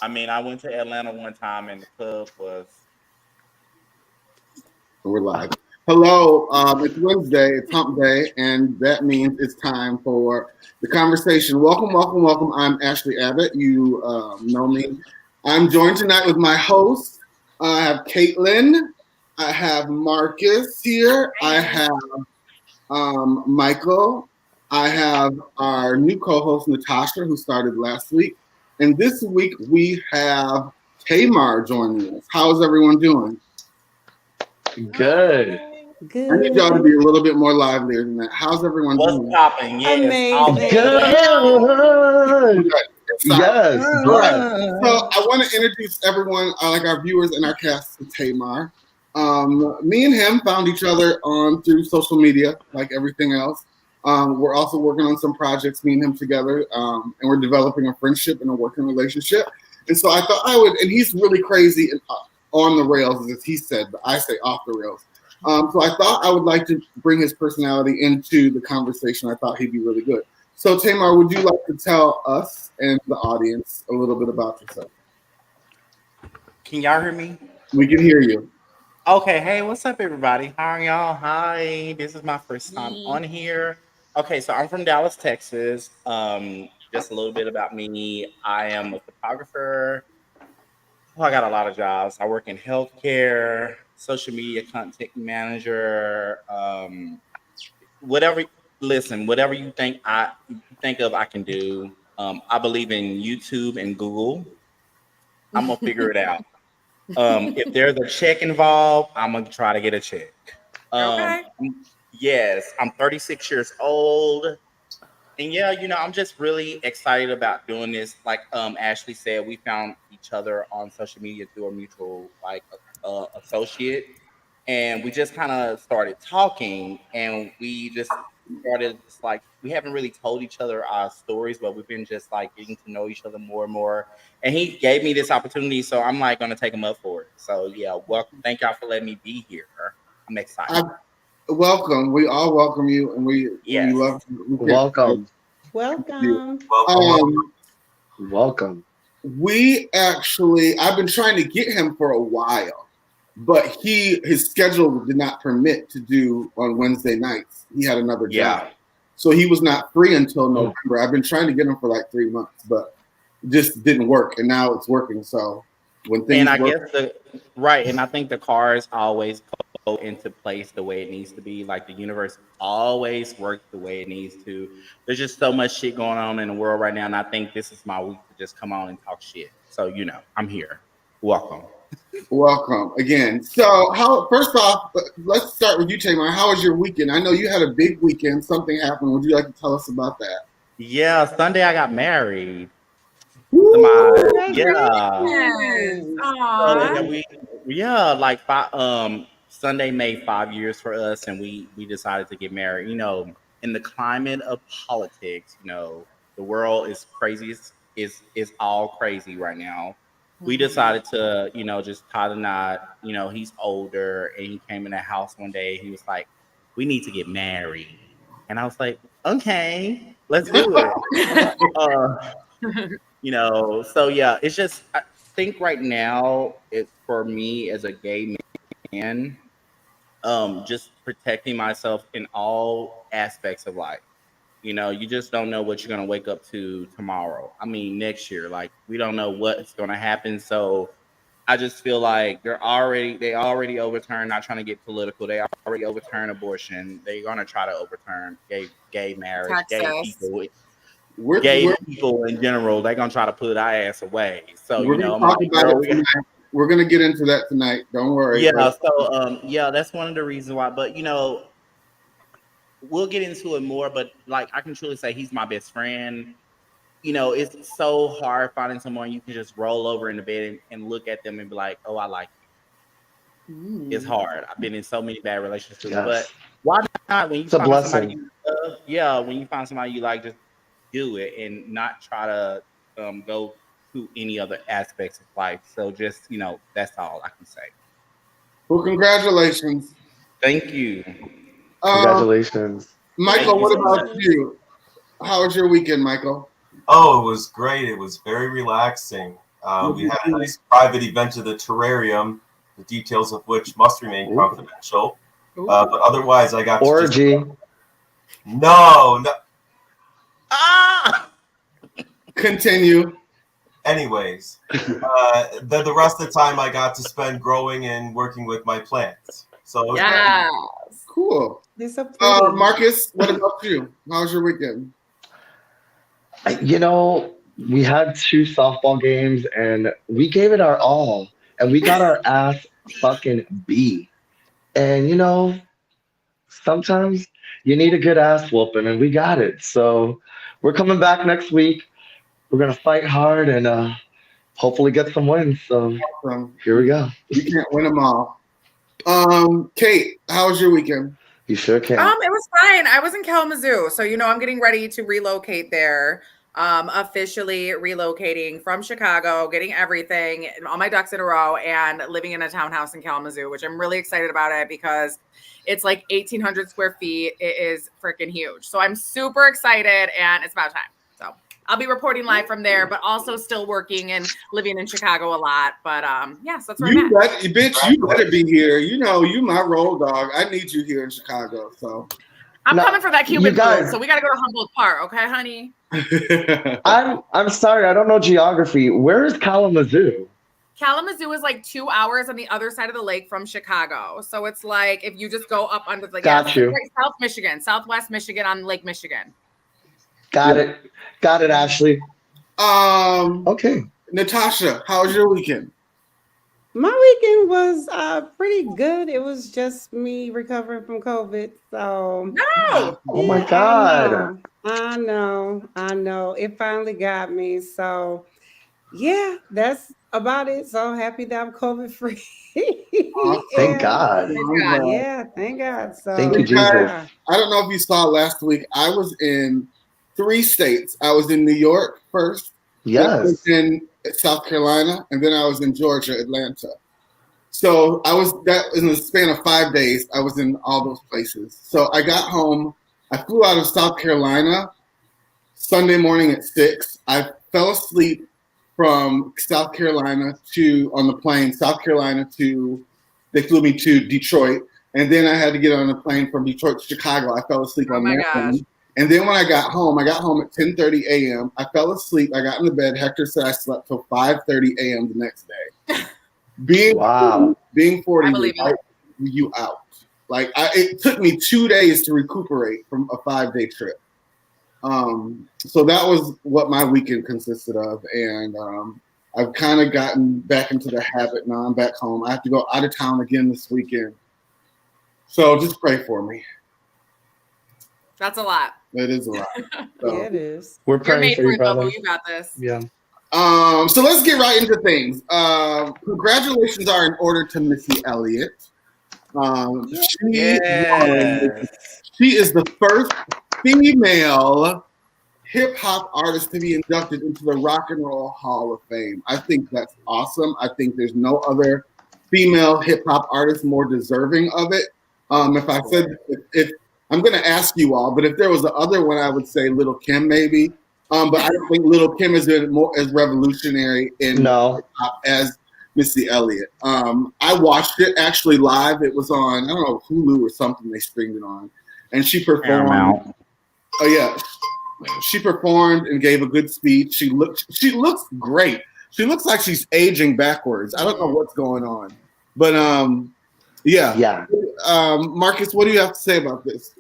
I mean, I went to Atlanta one time and the club was. We're live. Hello, it's Wednesday, it's Hump Day, and that means it's time for the conversation. Welcome, welcome, welcome. I'm Ashleigh Abbott. You know me. I'm joined tonight with my host. I have Caitlin. I have Marcus here. I have Michael. I have our new co-host Natasha, who started last week. And this week we have Tamar joining us. How's everyone doing? Good. I need y'all to be a little bit more livelier than that. How's everyone What's doing? popping? Yes, Amazing. Good. Yes. All right. Bless. So I want to introduce everyone, like our viewers and our cast, to Tamar. Me and him found each other on through social media, like everything else. We're also working on some projects, me and him together, and we're developing a friendship and a working relationship. And so I thought I would, and he's really crazy and on the rails, as he said, but I say off the rails. So I thought I would like to bring his personality into the conversation. I thought he'd be really good. So Tamar, would you like to tell us and the audience a little bit about yourself? Can y'all hear me? We can hear you. Okay, hey, what's up, everybody? How are y'all? Hi, this is my first time on here. Okay, so I'm from Dallas, Texas. Just a little bit about me. I am a photographer. Oh, I got a lot of jobs. I work in healthcare, social media content manager, whatever. Listen, whatever you think of, I can do. I believe in YouTube and Google. I'm gonna figure it out. If there's a check involved, I'm gonna try to get a check. Okay. Yes, I'm 36 years old. And yeah, I'm just really excited about doing this. Like Ashley said, we found each other on social media through a mutual like associate, and we just kind of started talking, and we just started just like we haven't really told each other our stories, but we've been just like getting to know each other more and more. And he gave me this opportunity, so I'm like gonna take him up for it. So yeah, welcome. Thank y'all for letting me be here. I'm excited. Welcome. We all welcome you, and we Yes. love you. Welcome. Welcome. Welcome. I've been trying to get him for a while, but his schedule did not permit to do on Wednesday nights. He had another job. So he was not free until November. I've been trying to get him for like 3 months, but it just didn't work. And now it's working. So when things And I work, guess right, and I think the cars always go into place the way it needs to be. Like the universe always works the way it needs to. There's just so much shit going on in the world right now, and I think this is my week to just come on and talk shit. So I'm here. Welcome. welcome again. So first off, let's start with you, Tamar. How was your weekend? I know you had a big weekend. Something happened. Would you like to tell us about that? Yeah, Sunday I got married. Yeah. Yes. So Aw. yeah, like Sunday made 5 years for us, and we decided to get married. In the climate of politics, the world is crazy. Is all crazy right now. We decided to, just tie the knot. He's older, and he came in the house one day. He was like, "We need to get married," and I was like, "Okay, let's do it." Uh, so yeah, it's just I think right now it's for me as a gay man, just protecting myself in all aspects of life. You just don't know what you're gonna wake up to tomorrow. I mean, next year, like we don't know what's gonna happen. So I just feel like they already overturned. Not trying to get political. They already overturned abortion. They're gonna try to overturn gay marriage, Texas. We're, gay we're, people in general. They're gonna try to put our ass away. So we're going to I'm talk like, about girl, it tonight. We're going to get into that tonight. Don't worry. yeah. So yeah, that's one of the reasons why. But we'll get into it more. But like, I can truly say he's my best friend. It's so hard finding someone you can just roll over in the bed and look at them and be like, oh, I like you. It's hard. I've been in so many bad relationships, but Yes. why not when you It's a find somebody blessing. you love? Yeah, when you find somebody you like, just do it and not try to go to any other aspects of life. So just that's all I can say. Well, congratulations. Thank you. Um, Congratulations. Michael, Thank you what so about much. Congratulations. you? How was your weekend, Michael? Oh, it was great. It was very relaxing. We had a nice private event at the terrarium, the details of which must remain confidential. But otherwise, I got to orgy. No. Ah! Continue. Anyways, the rest of the time I got to spend growing and working with my plants. So it was Yeah. Cool. They're so pretty. Marcus, what about you? How was your weekend? You know, we had 2 softball games and we gave it our all and we got our ass fucking beat. And you know, sometimes you need a good ass whooping and we got it. So we're coming back next week. We're gonna fight hard and hopefully get some wins. So here we go. You can't win them all. Kate, how was your weekend? You sure can. It was fine. I was in Kalamazoo, so I'm getting ready to relocate there. Officially relocating from Chicago, getting everything, all my ducks in a row, and living in a townhouse in Kalamazoo, which I'm really excited about it because it's like 1,800 square feet. It is freaking huge. So I'm super excited, and it's about time. So I'll be reporting live from there, but also still working and living in Chicago a lot. But yeah, so that's where I'm at. Bitch, you better be here. You know, you my road dog. I need you here in Chicago. So I'm coming for that Cuban guys, food, so we got to go to Humboldt Park, okay, honey? I'm sorry, I don't know geography. Where is Kalamazoo? Kalamazoo is like 2 hours on the other side of the lake from Chicago. So it's like if you just go up under the Got you. Like South Michigan, Southwest Michigan on Lake Michigan. Got it, Ashleigh. Okay. Natasha, how was your weekend? My weekend was pretty good. It was just me recovering from COVID. So No. Oh my God. I know. It finally got me. So yeah, that's about it. So happy that I'm COVID free. Thank God. Yeah, thank God. So Thank you, Jesus. I don't know if you saw last week. I was in 3 states. I was in New York first. Yes. I was in South Carolina, and then I was in Georgia, Atlanta. So that in the span of 5 days, I was in all those places. So I got home. I flew out of South Carolina Sunday morning at 6. I fell asleep from South Carolina on the plane, they flew me to Detroit. And then I had to get on a plane from Detroit to Chicago. I fell asleep on that plane. And then when I got home at 10:30 a.m. I fell asleep. I got into bed. Hector said I slept till 5:30 a.m. the next day. Being 40, you out. Like it took me 2 days to recuperate from a 5-day trip. So that was what my weekend consisted of, and I've kind of gotten back into the habit now. I'm back home. I have to go out of town again this weekend. So just pray for me. That's a lot. It is a lot. So. Yeah, it is. We're praying for you, brother. You got this. Yeah. So let's get right into things. Congratulations are in order to Missy Elliott. She is the first female hip hop artist to be inducted into the Rock and Roll Hall of Fame. I think that's awesome. I think there's no other female hip hop artist more deserving of it. If I'm going to ask you all, but if there was the other one, I would say Lil' Kim maybe. But I don't think Lil' Kim is more as revolutionary in hip hop as Missy Elliott. I watched it actually live. It was on, I don't know, Hulu or something they streamed it on. And she performed. Paramount. Oh yeah. She performed and gave a good speech. She looks great. She looks like she's aging backwards. I don't know what's going on. But yeah. Marcus, what do you have to say about this?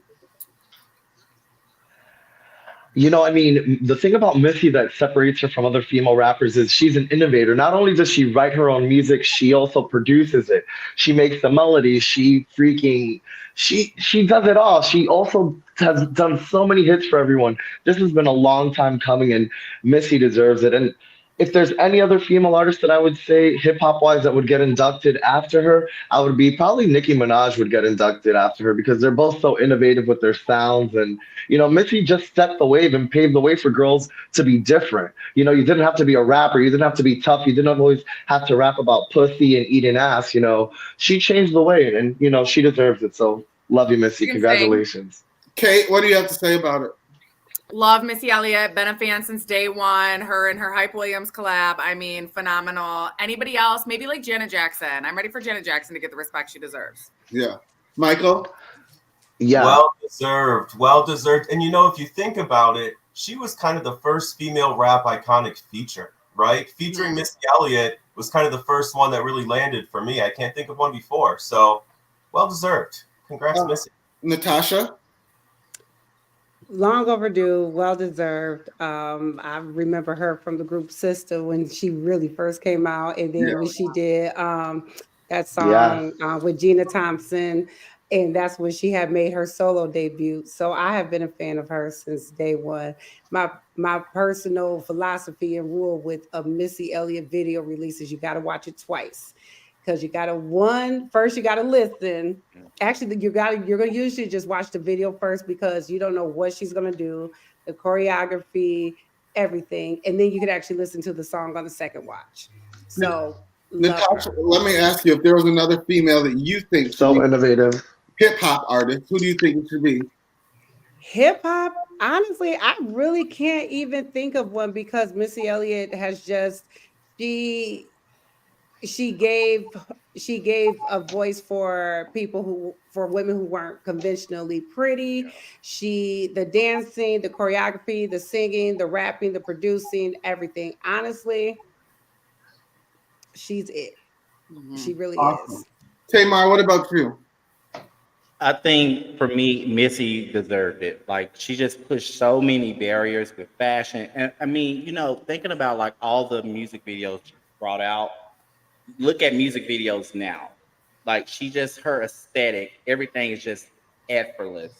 You know, I mean, the thing about Missy that separates her from other female rappers is she's an innovator. Not only does she write her own music, she also produces it. She makes the melodies. She does it all. She also has done so many hits for everyone. This has been a long time coming, and Missy deserves it. And if there's any other female artist that I would say hip hop wise that would get inducted after her, I would be probably Nicki Minaj would get inducted after her because they're both so innovative with their sounds. And, you know, Missy just set the wave and paved the way for girls to be different. You know, you didn't have to be a rapper. You didn't have to be tough. You didn't always have to rap about pussy and eating ass. You know, she changed the way and, you know, she deserves it. So love you, Missy. Congratulations. Kate, what do you have to say about it? Love Missy Elliott. Been a fan since day one. Her and her Hype Williams collab. I mean, phenomenal. Anybody else? Maybe like Janet Jackson. I'm ready for Janet Jackson to get the respect she deserves. Yeah. Michael? Yeah. Well deserved. Well deserved. And if you think about it, she was kind of the first female rap iconic feature, right? Featuring Missy Elliott was kind of the first one that really landed for me. I can't think of one before. So, well deserved. Congrats, Missy. Natasha? Long overdue, well deserved. I remember her from the group Sister when she really first came out, and then when she did that song with Gina Thompson, and that's when she had made her solo debut. So I have been a fan of her since day one. My personal philosophy and rule with a Missy Elliott video release is you got to watch it twice. Because you gotta listen. Actually, you're gonna usually just watch the video first because you don't know what she's gonna do, the choreography, everything, and then you can actually listen to the song on the second watch. So, Natasha, let me ask you, if there was another female that you think So innovative. hip hop artist, who do you think it should be? Hip hop, honestly, I really can't even think of one because Missy Elliott has just she gave a voice for women who weren't conventionally pretty. The dancing, the choreography, the singing, the rapping, the producing, everything. Honestly, she's it. She really is. Tamar, what about you? I think for me, Missy deserved it. Like she just pushed so many barriers with fashion, and I mean, thinking about like all the music videos she brought out. Look at music videos now. Like her aesthetic, everything is just effortless.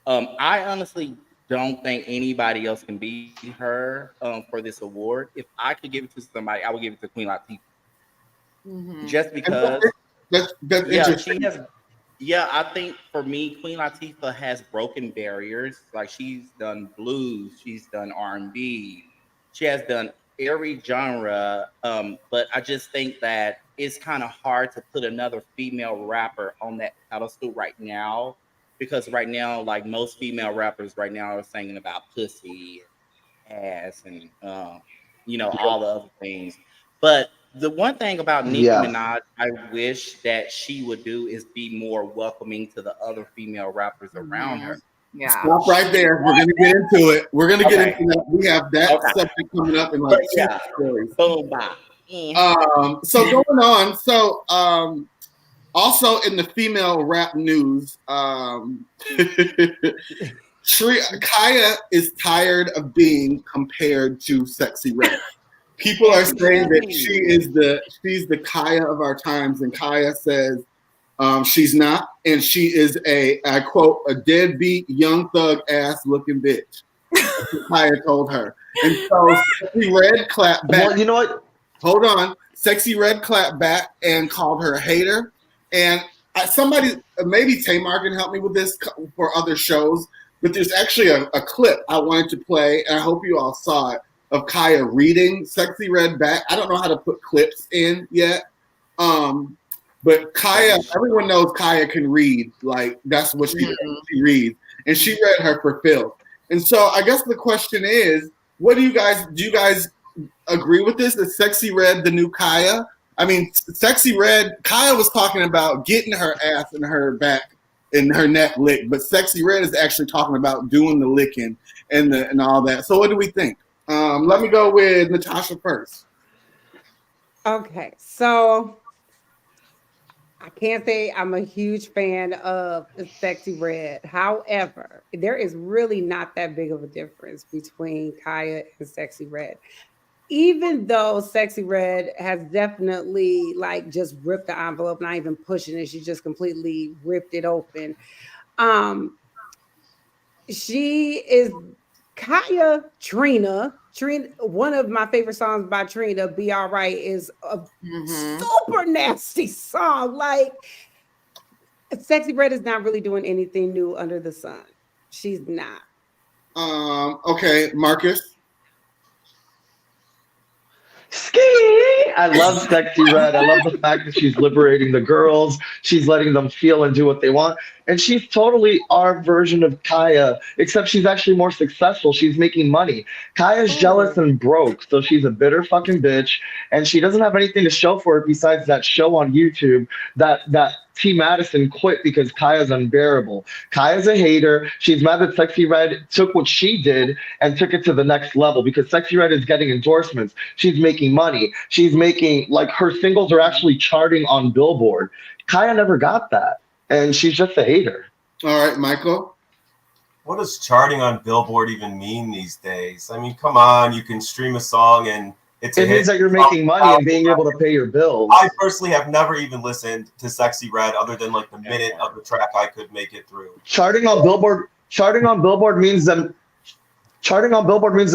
I honestly don't think anybody else can beat her for this award. If I could give it to somebody, I would give it to Queen Latifah. Just because that's interesting. she has. Yeah, I think for me, Queen Latifah has broken barriers. Like she's done blues, she's done R&B, she has done every genre. But I just think that it's kind of hard to put another female rapper on that pedestal right now, because right now, like most female rappers right now are singing about pussy, ass, and all the other things. But the one thing about Nicki Minaj, I wish that she would do is be more welcoming to the other female rappers around her. Yeah. Stop right there. We're gonna get into it. We're gonna get into that. We have that subject coming up in like two stories. Boom, bye. So going on. So also in the female rap news, Kaya is tired of being compared to Sexy Red. People are saying that she's the Kaya of our times, and Kaya says she's not, and she is I quote, a deadbeat young thug ass looking bitch. That's what Kaya told her. And so Sexy Red clapped back. Well, you know what? Hold on. Sexy Red clapped back and called her a hater. And somebody, maybe Tamar can help me with this for other shows, but there's actually a clip I wanted to play, and I hope you all saw it, of Kaya reading Sexy Red back. I don't know how to put clips in yet. But Kaya, everyone knows Kaya can read. Like, that's what she reads. And she read her for filth. And so I guess the question is, do you guys agree with this? Is Sexy Red the new Kaya? I mean, Sexy Red, Kaya was talking about getting her ass and her back and her neck licked, but Sexy Red is actually talking about doing the licking and all that. So what do we think? Let me go with Natasha first. Okay, so I can't say I'm a huge fan of Sexy Red. However, there is really not that big of a difference between Kaya and Sexy Red. Even though Sexy Red has definitely like just ripped the envelope, not even pushing it, she just completely ripped it open. She is Kaya Trina, one of my favorite songs by Trina, Be All Right, is a super nasty song. Like, Sexy Red is not really doing anything new under the sun. She's not. Okay, Marcus. Ski! I love Sexy Red. I love the fact that she's liberating the girls. She's letting them feel and do what they want. And she's totally our version of Kaya, except she's actually more successful. She's making money. Kaya's jealous and broke, so she's a bitter fucking bitch, and she doesn't have anything to show for it besides that show on YouTube that T. Madison quit because Kaya's unbearable. Kaya's a hater. She's mad that Sexy Red took what she did and took it to the next level because Sexy Red is getting endorsements. She's making money. She's making, like, her singles are actually charting on Billboard. Kaya never got that, and she's just a hater. All right, Michael. What does charting on Billboard even mean these days? I mean, come on, you can stream a song and it's a hit. It means that you're making money and being able to pay your bills. I personally have never even listened to Sexy Red other than like the minute of the track I could make it through. Charting on Billboard means that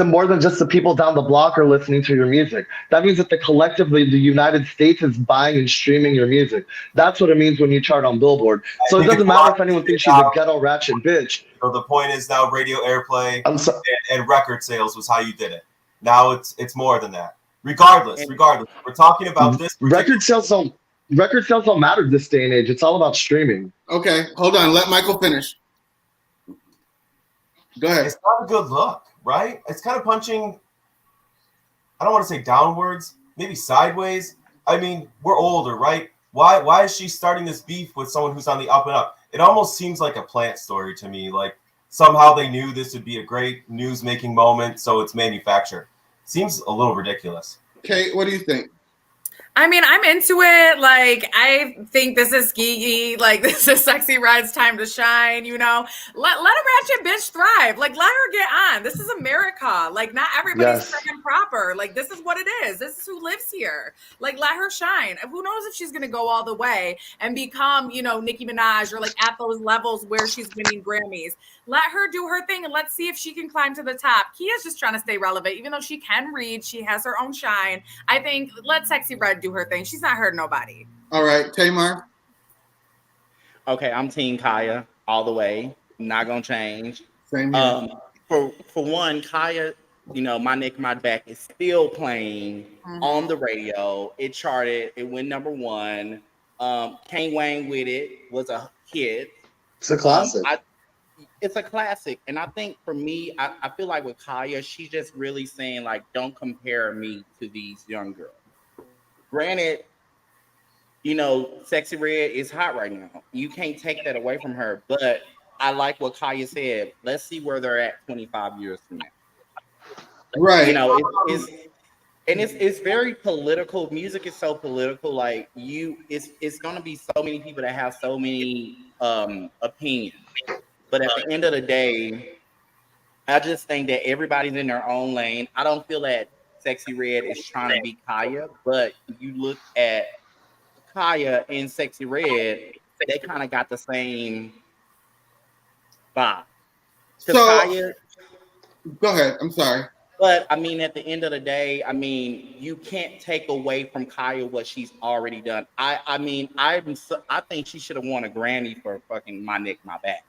more than just the people down the block are listening to your music. That means that collectively the United States is buying and streaming your music. That's what it means when you chart on Billboard. So it doesn't matter if anyone thinks she's a ghetto ratchet bitch. So the point is now radio airplay and record sales was how you did it. Now it's more than that. Regardless, we're talking about this. Record sales don't matter this day and age. It's all about streaming. Okay, hold on. Let Michael finish. Go ahead. It's not a good look, right? It's kind of punching, I don't want to say downwards, maybe sideways. I mean, we're older, right? Why is she starting this beef with someone who's on the up and up? It almost seems like a plant story to me. Like somehow they knew this would be a great news-making moment, so it's manufactured. Seems a little ridiculous. Kate, what do you think? I mean, I'm into it. Like, I think this is Gigi. Like, this is Sexy Red's time to shine, you know? Let a ratchet bitch thrive. Like, let her get on. This is America. Like, not everybody's freaking proper. Like, this is what it is. This is who lives here. Like, let her shine. Who knows if she's going to go all the way and become, you know, Nicki Minaj or, like, at those levels where she's winning Grammys. Let her do her thing and let's see if she can climb to the top. Kia's just trying to stay relevant. Even though she can read, she has her own shine. I think let Sexy Red do her thing. She's not hurting nobody. All right, Tamar. Okay, I'm Team Kaya all the way. Not gonna change. Same here. For one, Kaya, you know, My Neck, My Back is still playing on the radio. It charted. It went #1. Kane Wayne with it was a hit. It's a classic. It's a classic. And I think for me, I feel like with Kaya, she's just really saying, like, don't compare me to these young girls. Granted, you know, Sexy Red is hot right now. You can't take that away from her. But I like what Kaya said. Let's see where they're at 25 years from now. Right. You know, it's very political. Music is so political. Like it's gonna be so many people that have so many opinions. But at the end of the day, I just think that everybody's in their own lane. I don't feel that Sexy Red is trying to be Kaya, but if you look at Kaya and Sexy Red, they kind of got the same vibe. So, Kaya, go ahead. I'm sorry. But I mean, at the end of the day, I mean, you can't take away from Kaya what she's already done. I think she should have won a Grammy for fucking My Neck, My Back.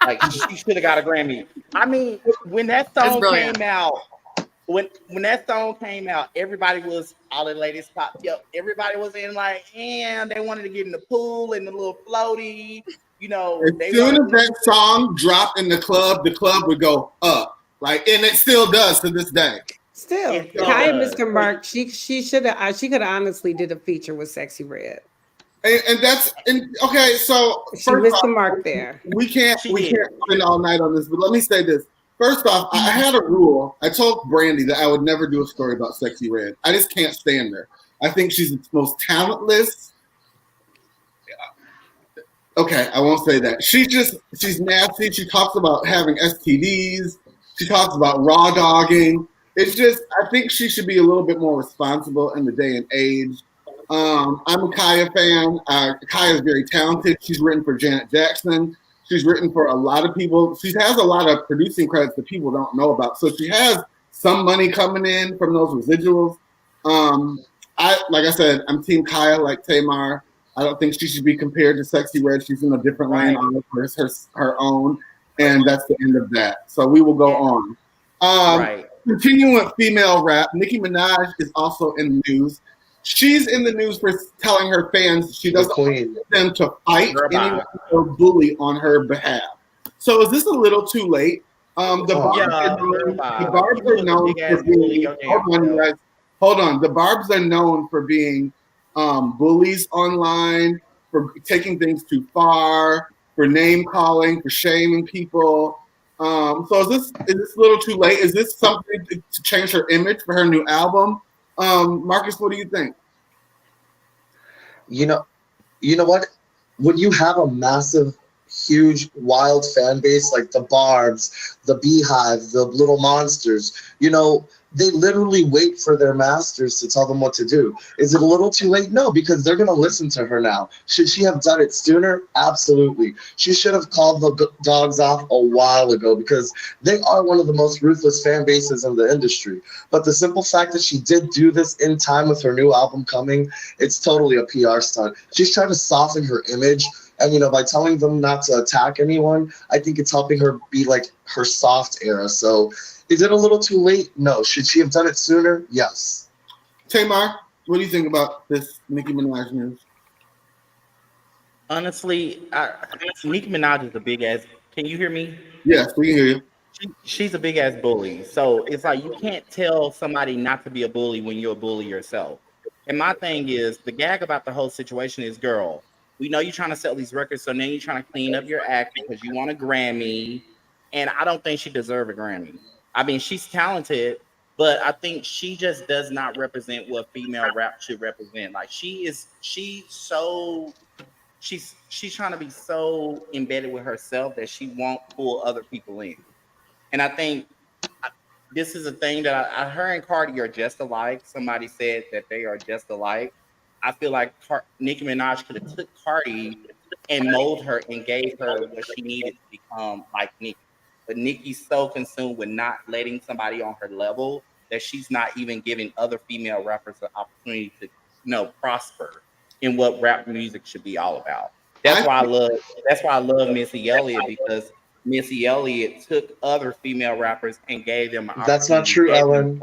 Like she should have got a Grammy. I mean, when that song came out. When that song came out, everybody was all the ladies pop. Everybody was in like, and they wanted to get in the pool and the little floaty. You know, as soon as that song dropped in the club would go up. Like, and it still does to this day. Still, Kaya Mr. Mark, she could honestly did a feature with Sexy Red. Okay. So she missed the mark there. We can't spend all night on this, but let me say this. First off, I had a rule. I told Brandy that I would never do a story about Sexy Red. I just can't stand her. I think she's the most talentless. Okay, I won't say that. She's nasty. She talks about having STDs. She talks about raw dogging. It's just, I think she should be a little bit more responsible in the day and age. I'm a Kaya fan. Kaya is very talented. She's written for Janet Jackson. She's written for a lot of people. She has a lot of producing credits that people don't know about. So she has some money coming in from those residuals. Like I said, I'm Team Kaya, like Tamar. I don't think she should be compared to Sexy Red. She's in a different lane on her own, and that's the end of that. So we will go on. Continuing with female rap, Nicki Minaj is also in the news. she's in the news for telling her fans she doesn't want them to fight anyone or bully on her behalf. So is this a little too late? The Barbs are known for being. Hold on, you guys. Hold on. The Barbs are known for being bullies online, for taking things too far, for name calling, for shaming people. So is this a little too late? Is this something to change her image for her new album? Marcus, what do you think? You know what? When you have a massive, huge, wild fan base like the Barbs, the Beehive, the Little Monsters, they literally wait for their masters to tell them what to do. Is it a little too late? No, because they're going to listen to her now. Should she have done it sooner? Absolutely. She should have called the dogs off a while ago because they are one of the most ruthless fan bases in the industry. But the simple fact that she did do this in time with her new album coming, it's totally a PR stunt. She's trying to soften her image. And, by telling them not to attack anyone, I think it's helping her be like her soft era. So is it a little too late? No. Should she have done it sooner? Yes. Tamar, what do you think about this Nicki Minaj news? Honestly, Nicki Minaj is a big ass. Can you hear me? Yes, we can hear you. She's a big ass bully. So it's like you can't tell somebody not to be a bully when you're a bully yourself. And my thing is, the gag about the whole situation is, girl, we know you're trying to sell these records, so now you're trying to clean up your act because you want a Grammy. And I don't think she deserves a Grammy. I mean, she's talented, but I think she just does not represent what female rap should represent. Like she's trying to be so embedded with herself that she won't pull other people in. And I think this is a thing that her and Cardi are just alike. Somebody said that they are just alike. I feel like Nicki Minaj could have took Cardi and molded her and gave her what she needed to become like Nicki. But Nicki's so consumed with not letting somebody on her level that she's not even giving other female rappers the opportunity to, prosper in what rap music should be all about. That's why I love Missy Elliott, because Missy Elliott took other female rappers and gave them an opportunity. That's not true, Ellen.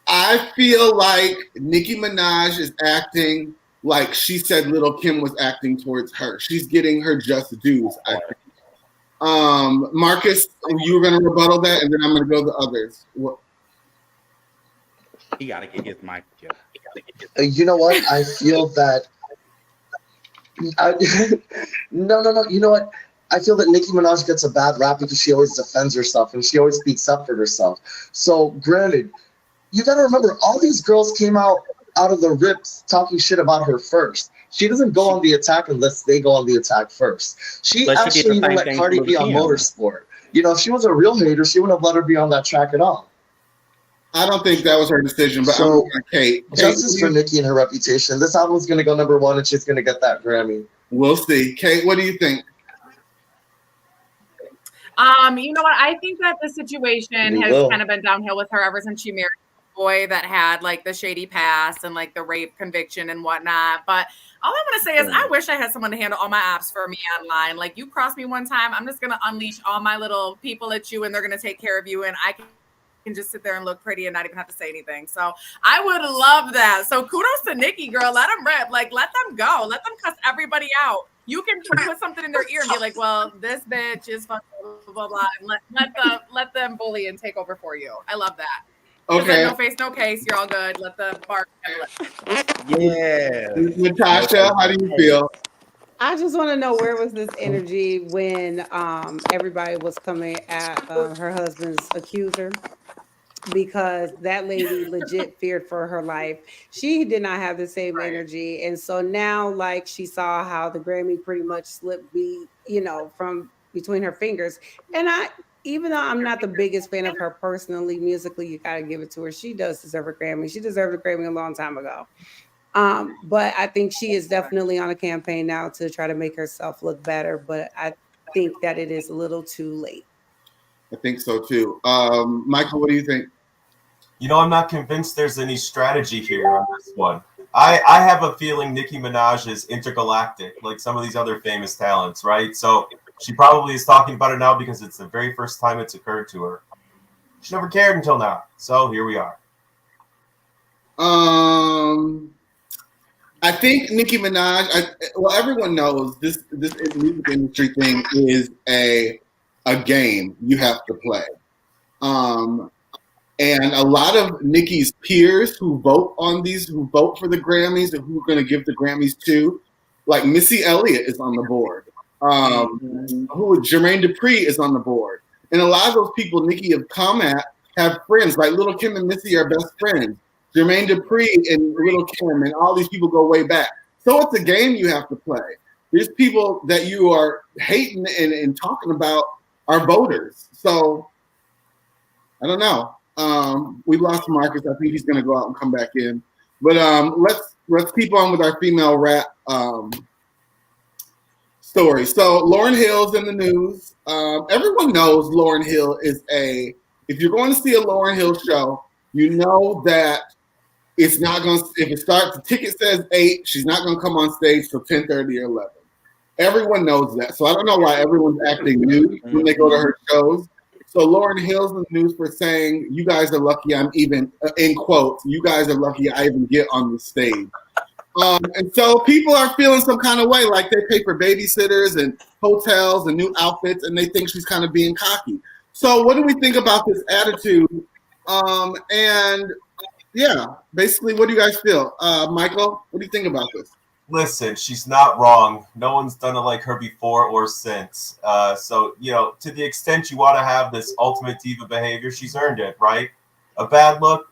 I feel like Nicki Minaj is acting like she said Lil' Kim was acting towards her. She's getting her just dues, I think. Marcus, you were going to rebuttal that, and then I'm going to go to others. What? He got to get his mic. You know what? I feel that. No. You know what? I feel that Nicki Minaj gets a bad rap because she always defends herself and she always speaks up for herself. So, granted, you got to remember, all these girls came out of the rips talking shit about her first. She doesn't go on the attack unless they go on the attack first. She actually even let Cardi be on Motorsport. If she was a real hater, she wouldn't have let her be on that track at all. I don't think that was her decision, but so, Kate. Justice for Nicki and her reputation. This album's going to go #1 and she's going to get that Grammy. We'll see. Kate, what do you think? You know what? I think that the situation has kind of been downhill with her ever since she married a boy that had like the shady past and like the rape conviction and whatnot. But all I'm gonna say is I wish I had someone to handle all my apps for me online. Like, you cross me one time, I'm just gonna unleash all my little people at you and they're gonna take care of you, and I can just sit there and look pretty and not even have to say anything. So I would love that. So kudos to Nicki, girl. Let them rip. Like, let them go. Let them cuss everybody out. You can put something in their ear and be like, well, this bitch is fucking blah, blah, blah. And let them bully and take over for you. I love that. Okay. No face, no case. You're all good. Let the bar handle it. Yeah. Natasha, how do you feel? I just want to know, where was this energy when everybody was coming at her husband's accuser? Because that lady legit feared for her life. She did not have the same energy. And so now, like, she saw how the Grammy pretty much slipped from between her fingers. And even though I'm not the biggest fan of her personally, musically, you got to give it to her. She does deserve a Grammy. She deserved a Grammy a long time ago. But I think she is definitely on a campaign now to try to make herself look better. But I think that it is a little too late. I think so too. Michael, what do you think? I'm not convinced there's any strategy here on this one. I have a feeling Nicki Minaj is intergalactic, like some of these other famous talents, right? So she probably is talking about it now because it's the very first time it's occurred to her. She never cared until now. So here we are. I think Nicki Minaj. Well, everyone knows this music industry thing is a game you have to play. And a lot of Nicki's peers who vote for the Grammys and who are going to give the Grammys to, like Missy Elliott is on the board. Jermaine Dupri is on the board. And a lot of those people Nicki have come at have friends, like Little Kim and Missy are best friends. Jermaine Dupri and Little Kim and all these people go way back. So it's a game you have to play. There's people that you are hating and talking about are voters. So I don't know. We lost Marcus. I think he's going to go out and come back in. But let's keep on with our female rap story. So Lauryn Hill's in the news. Everyone knows Lauryn Hill is if you're going to see a Lauryn Hill show, you know that it's not going to, if it starts, the ticket says 8, she's not going to come on stage till 10:30 or 11. Everyone knows that. So I don't know why everyone's acting new when they go to her shows. So Lauryn Hill's in the news for saying, you guys are lucky I'm even, in quotes, you guys are lucky I even get on the stage. And so people are feeling some kind of way, like they pay for babysitters and hotels and new outfits, and they think she's kind of being cocky. So what do we think about this attitude? And yeah, basically, what do you guys feel? Michael, what do you think about this? Listen, she's not wrong. No one's done it like her before or since. So, to the extent you want to have this ultimate diva behavior, she's earned it, right? A bad look,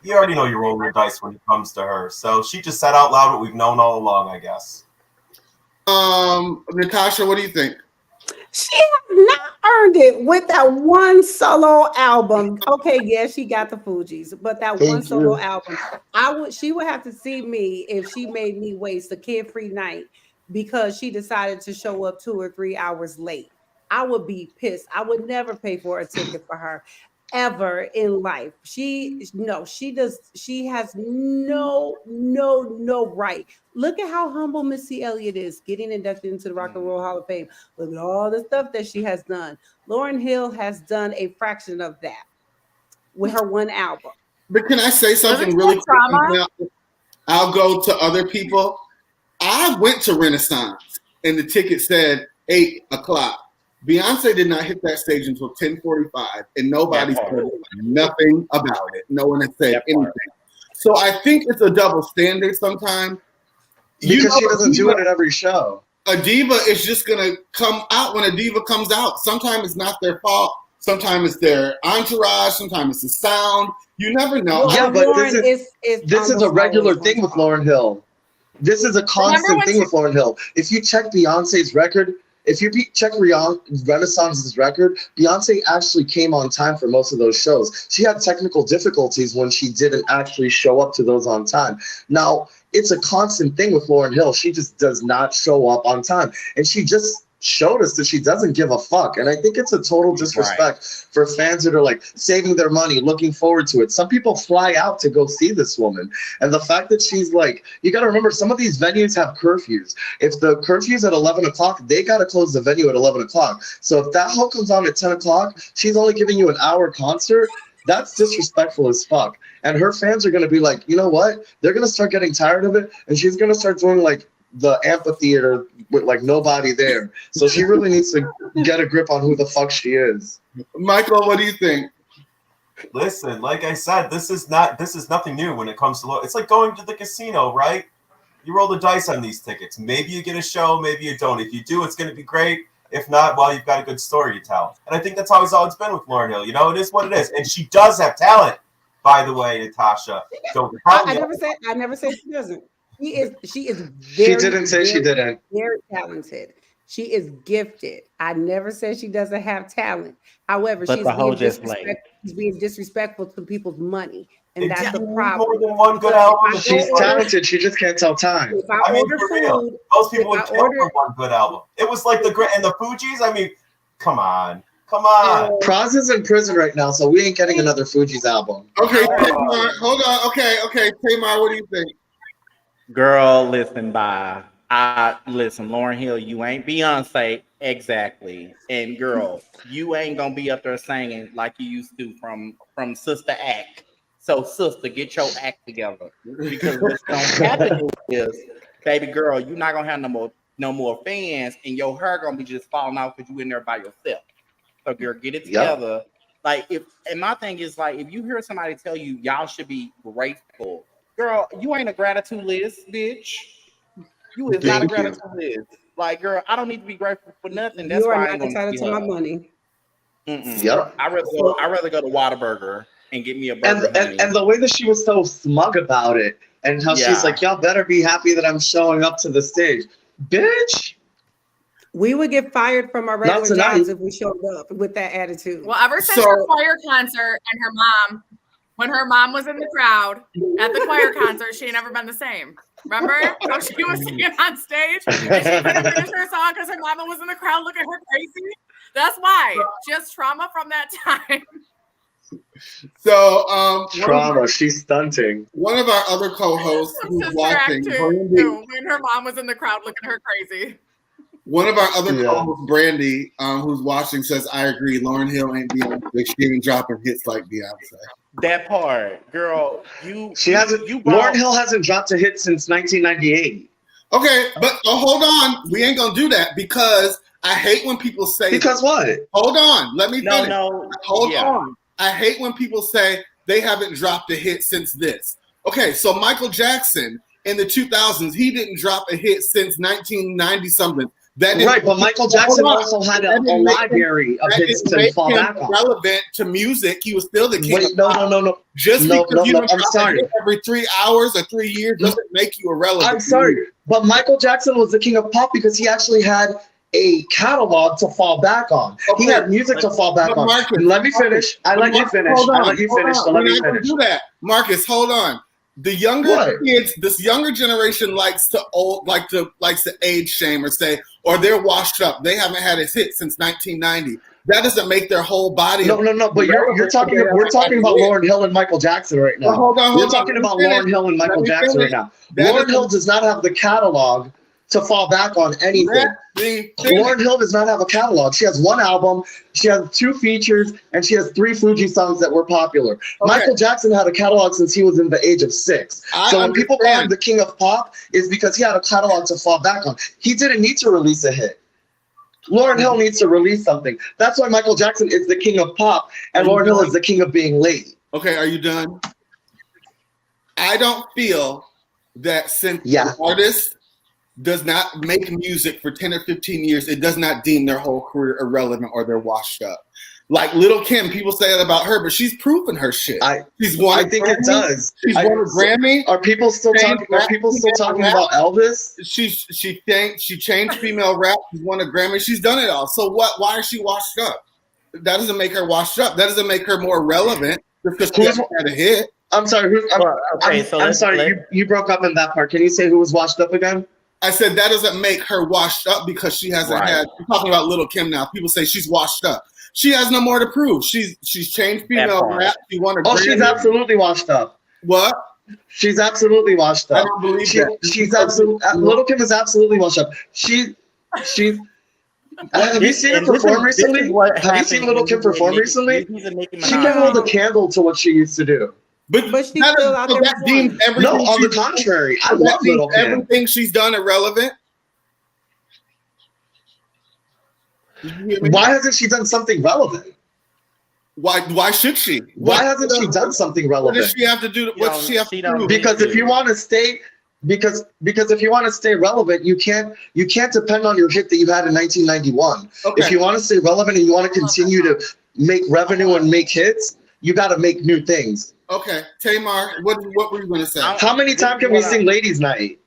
you already know you're rolling the dice when it comes to her. So she just said out loud what we've known all along, I guess. Natasha, what do you think? She has not earned it with that one solo album. Okay, yeah, she got the Fugees, but that one solo album, she would have to see me if she made me waste a kid-free night because she decided to show up 2 or 3 hours late. I would be pissed. I would never pay for a ticket for her ever in life. She has no right. Look at how humble Missy Elliott is, getting inducted into the Rock and Roll Hall of Fame. Look at all the stuff that she has done. Lauryn Hill has done a fraction of that with her one album. But can I say something really quick? I'll go to other people. I went to Renaissance and the ticket said 8 o'clock. Beyonce did not hit that stage until 10:45, and nobody said nothing about it. No one has said anything. So I think it's a double standard sometimes. Because she doesn't do it at every show. A diva is just going to come out when a diva comes out. Sometimes it's not their fault. Sometimes it's their entourage. Sometimes it's the sound. You never know. Yeah, but this is a regular thing with Lauryn Hill. This is a constant thing with Lauryn Hill. If you check Beyonce's record, if you check Renaissance's record, Beyonce actually came on time for most of those shows. She had technical difficulties when she didn't actually show up to those on time. Now, it's a constant thing with Lauryn Hill. She just does not show up on time. And she just showed us that she doesn't give a fuck. And I think it's a total disrespect for fans that are like saving their money, looking forward to it. Some people fly out to go see this woman. And the fact that she's like, you got to remember, some of these venues have curfews. If the curfew's at 11 o'clock, they got to close the venue at 11 o'clock. So if that hoe comes on at 10 o'clock, she's only giving you an hour concert. That's disrespectful as fuck. And her fans are going to be like, you know what? They're going to start getting tired of it. And she's going to start doing like the amphitheater with like nobody there. So she really needs to get a grip on who the fuck she is. Michael, what do you think? Listen, like I said, this is nothing new when it comes to it's like going to the casino, right? You roll the dice on these tickets. Maybe you get a show, maybe you don't. If you do, it's going to be great. If not, well, you've got a good story to tell. And I think that's always how it's been with Lauryn Hill. It is what it is. And she does have talent, by the way, Natasha. So I never said she doesn't. She is very, she didn't say she didn't. Very talented. She is gifted. I never said she doesn't have talent. However, she's being disrespectful to people's money. And that's the problem. More than one good album. She's talented. She just can't tell time. Most people would kill for one good album. It was like the Fugees. I mean, come on. Praz is in prison right now, so we ain't getting another Fugees album. Okay, Tamar, hold on. Okay, Tamar, what do you think? Girl, listen, listen, Lauryn Hill, you ain't Beyonce, exactly. And girl, you ain't gonna be up there singing like you used to from Sister Act. So, sister, get your act together. Because what's gonna happen is, baby girl, you're not gonna have no more fans, and your hair gonna be just falling off because you in there by yourself. So, girl, get it together. Like, and my thing is, like, if you hear somebody tell you y'all should be grateful, girl, you ain't a gratitude list, bitch. You is not a gratitude list. Like, girl, I don't need to be grateful for nothing. That's You are why I ain't not gonna entitled to my money. Yep. I'd rather go to Whataburger and get me a burger. And the way that she was so smug about it, and how she's like, y'all better be happy that I'm showing up to the stage. Bitch. We would get fired from our regular jobs if we showed up with that attitude. Well, ever since her choir concert and her mom, when her mom was in the crowd at the choir concert, she ain't never been the same. Remember how she was singing on stage and she couldn't finish her song because her mama was in the crowd looking at her crazy? That's why. She has trauma from that time. So, trauma. She's stunting. One of our other co-hosts who's watching, when her mom was in the crowd looking at her crazy. One of our other co-hosts, Brandy, who's watching, says, "I agree. Lauryn Hill ain't Beyonce. She ain't dropping hits like Beyonce." That part, girl. Lauryn Hill hasn't dropped a hit since 1998. Okay, but hold on. We ain't gonna do that because I hate when people say. Because what? Hold on. Let me finish. Hold Yeah. on. I hate when people say they haven't dropped a hit since this. Okay, so Michael Jackson in the 2000s, he didn't drop a hit since 1990 something. Right, but Michael Jackson also had a library of hits to fall back on. Relevant to music, he was still the king. Wait, no. Just because you don't I'm sorry. Every 3 hours or 3 years doesn't make you irrelevant. I'm sorry, but Michael Jackson was the king of pop because he actually had a catalog to fall back on. Okay. He had music to fall back on. Marcus, let me finish. I let you finish. So let me finish. Do that, Marcus. Hold on. The younger kids, this younger generation likes to age shame or say, or they're washed up. They haven't had a hit since 1990. That doesn't make their whole body. No. But we're talking about Lauryn Hill and Michael Jackson right now. We're talking about Lauryn Hill and Michael Jackson right now. Lauryn Hill does not have the catalog to fall back on anything. Lauryn Hill does not have a catalog. She has one album, she has 2 features, and she has 3 Fuji songs that were popular. Okay. Michael Jackson had a catalog since he was in the age of 6. So when people call him the king of pop, it's because he had a catalog to fall back on. He didn't need to release a hit. Lauryn Hill needs to release something. That's why Michael Jackson is the king of pop, and Lauryn Hill is the king of being late. Okay, are you done? I don't feel that since an artist does not make music for 10 or 15 years, it does not deem their whole career irrelevant or they're washed up. Like Lil' Kim, people say that about her, but she's proven her shit. She's won. I think it does. She's won a Grammy. Are people still talking about Elvis? She changed female rap. She's won a Grammy. She's done it all. So what? Why is she washed up? That doesn't make her washed up. That doesn't make her more relevant because she hasn't had a hit. I'm sorry. I'm sorry. You broke up in that part. Can you say who was washed up again? I said that doesn't make her washed up because she hasn't had. I'm talking about Lil' Kim now. People say she's washed up. She has no more to prove. She's changed female rap. She won a Grammy. She's absolutely washed up. What? She's absolutely washed up. I don't believe that. She's absolutely. Lil' Kim is absolutely washed up. She's. Have you seen her perform recently? Have you seen Lil' Kim perform recently? She can hold a candle to what she used to do. But she's still out there. That deems everything. No, on the contrary, I love Lil' Kim. Everything she's done irrelevant. Why hasn't she done something relevant? Why should she? Why hasn't she done something relevant? What does she have to do? What does she have to do? Because if you want to stay, because if you want to stay relevant, you can't depend on your hit that you had in 1991. Okay. If you want to stay relevant and you want to continue to make revenue and make hits, you got to make new things. Okay, Tamar, what were you going to say? How many times can we sing Ladies Night?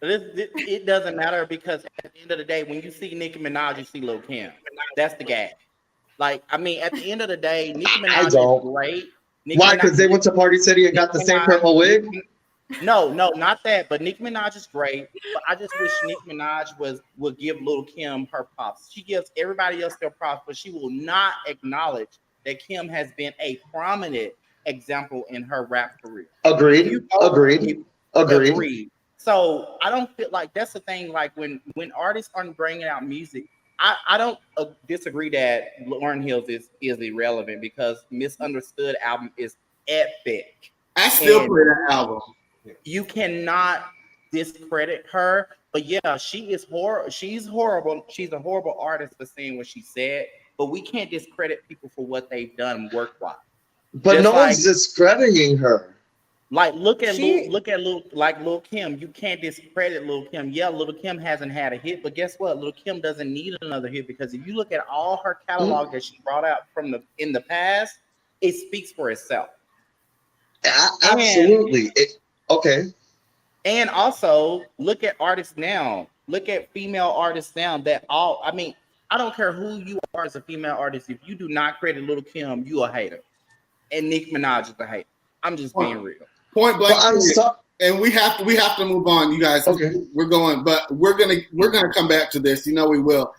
It doesn't matter because at the end of the day, when you see Nicki Minaj, you see Lil' Kim. That's the gag. Like, I mean, at the end of the day, Nicki Minaj is great. Why? Because they went to Party City and got the same purple wig? No, not that. But Nicki Minaj is great. But I just wish Nicki Minaj would give Lil' Kim her props. She gives everybody else their props, but she will not acknowledge that Kim has been a prominent example in her rap career. Agreed. So I don't feel like that's the thing. Like when artists aren't bringing out music, I don't disagree that Lauryn Hill is irrelevant because Misunderstood album is epic. I still And play that album. you cannot discredit her. But yeah, she is horrible. She's horrible. She's a horrible artist for saying what she said. But we can't discredit people for what they've done work wise. But Just no like one's discrediting her. like She look at Lil Kim. You can't discredit Lil Kim. Yeah, Lil Kim hasn't had a hit, but guess what? Lil Kim doesn't need another hit because if you look at all her catalog that she brought out from the in the past, it speaks for itself. And Absolutely. Okay. and also look at artists now. Look at female artists now that all I mean, I don't care who you are as a female artist. If you do not credit Lil Kim, you a hater. And Nicki Minaj is a hater. I'm just being real. Point But blank. I'm so And we have to move on, you guys. okay. We're going, but we're gonna come back to this. You know we will.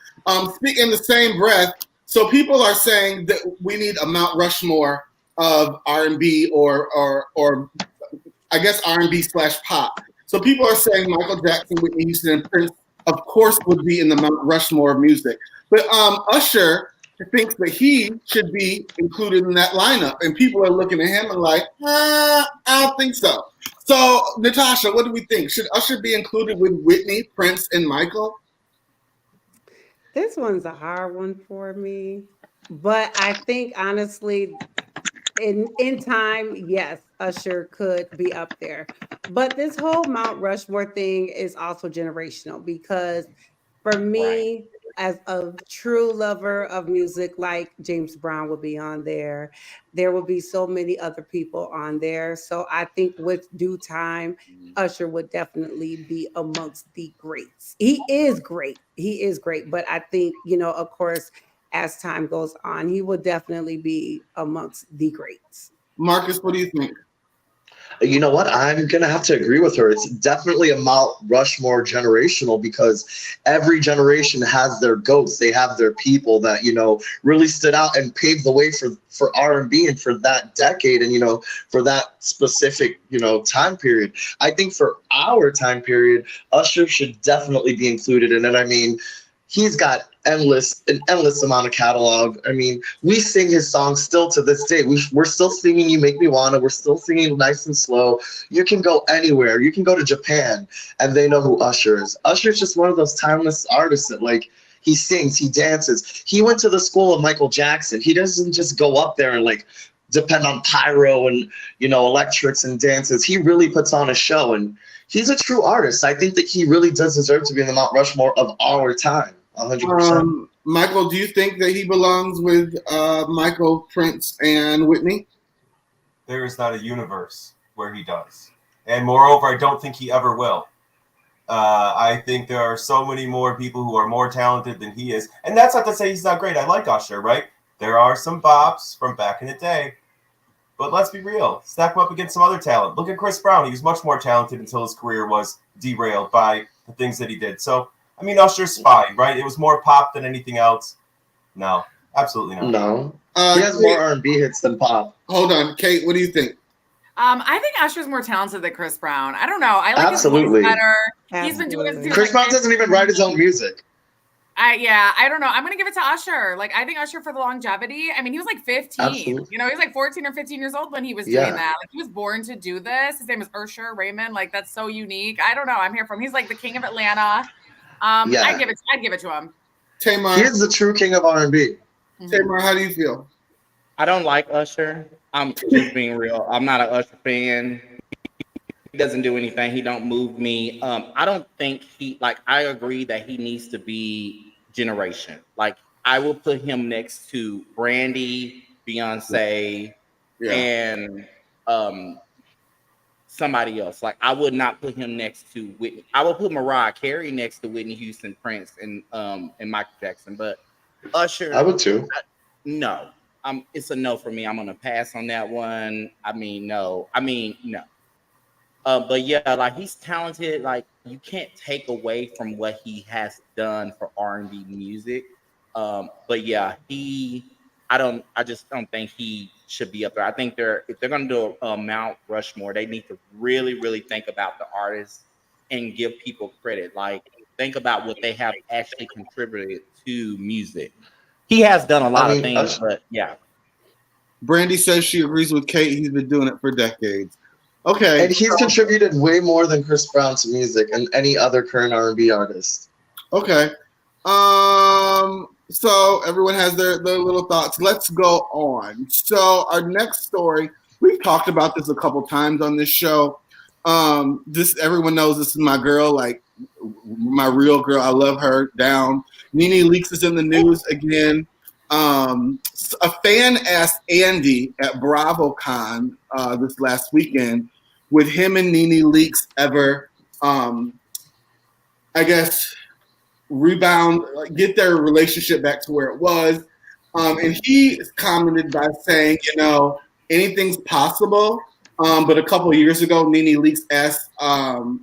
Speak in the same breath. So people are saying that we need a Mount Rushmore of R&B or I guess R&B / pop. So people are saying Michael Jackson, Whitney Houston, and Prince, of course, would be in the Mount Rushmore of music. But Usher thinks that he should be included in that lineup, and people are looking at him and like, I don't think so. So, Natasha, what do we think? Should Usher be included with Whitney, Prince, and Michael? This one's a hard one for me, but I think honestly, in time, yes, Usher could be up there. But this whole Mount Rushmore thing is also generational because for Right. me, as a true lover of music, like James Brown will be on there, there will be so many other people on there. So I think with due time, Usher would definitely be amongst the greats. He is great. He is great. But I think, of course, as time goes on, he will definitely be amongst the greats. Marcus, what do you think? You know what? I'm gonna have to agree with her. It's definitely a Mount Rushmore generational because every generation has their goats. They have their people that really stood out and paved the way for R&B and for that decade and for that specific time period. I think for our time period, Usher should definitely be included in it. I mean, he's got an endless amount of catalog. I mean, we sing his songs still to this day. We're still singing You Make Me Wanna. We're still singing Nice and Slow. You can go anywhere. You can go to Japan and they know who Usher is. Usher's just one of those timeless artists that he sings, he dances. He went to the school of Michael Jackson. He doesn't just go up there and depend on pyro and electrics and dances. He really puts on a show and he's a true artist. I think that he really does deserve to be in the Mount Rushmore of our time. 100%. Michael, do you think that he belongs with Michael, Prince, and Whitney? There is not a universe where he does. And moreover, I don't think he ever will. I think there are so many more people who are more talented than he is. And that's not to say he's not great. I like Usher, right? There are some bops from back in the day. But let's be real. Stack him up against some other talent. Look at Chris Brown. He was much more talented until his career was derailed by the things that he did. So, I mean, Usher's fine, right? It was more pop than anything else. No, absolutely not. No. He has more R&B hits than pop. Hold on. Kate, what do you think? I think Usher's more talented than Chris Brown. I don't know. I like Absolutely. his voice better. Absolutely. He's been doing it. Chris Brown doesn't even write his own music. I don't know. I'm gonna give it to Usher. I think Usher for the longevity. I mean, he was 15. Absolutely. He was 14 or 15 years old when he was doing that. He was born to do this. His name is Usher Raymond. That's so unique. I don't know. I'm here for him. He's the king of Atlanta. I'd give it to him. Tamar. He is the true king of R&B. Tamar, how do you feel? I don't like Usher. I'm just being real. I'm not an Usher fan. He doesn't do anything. He don't move me. I don't think I agree that he needs to be generation. I will put him next to Brandy, Beyonce, and somebody else. I would not put him next to Whitney. I will put Mariah Carey next to Whitney Houston, Prince, and Michael Jackson. But Usher, I would too. No. It's a no for me. I'm gonna pass on that one. No. But yeah, he's talented. You can't take away from what he has done for R&B music. But yeah, I just don't think he should be up there. I think if they're gonna do a Mount Rushmore, they need to really, really think about the artists and give people credit. Think about what they have actually contributed to music. He has done a lot of things, but yeah. Brandy says she agrees with Kate. He's been doing it for decades. Okay. And he's contributed way more than Chris Brown to music and any other current R&B artist. Okay. So everyone has their little thoughts. Let's go on. So our next story, we've talked about this a couple times on this show. This everyone knows this is my girl, like my real girl. I love her down. Nene Leakes is in the news again. A fan asked Andy at BravoCon this last weekend, would him and Nene Leakes ever, I guess, rebound, like, get their relationship back to where it was? And he commented by saying, anything's possible. But a couple of years ago, Nene Leakes asked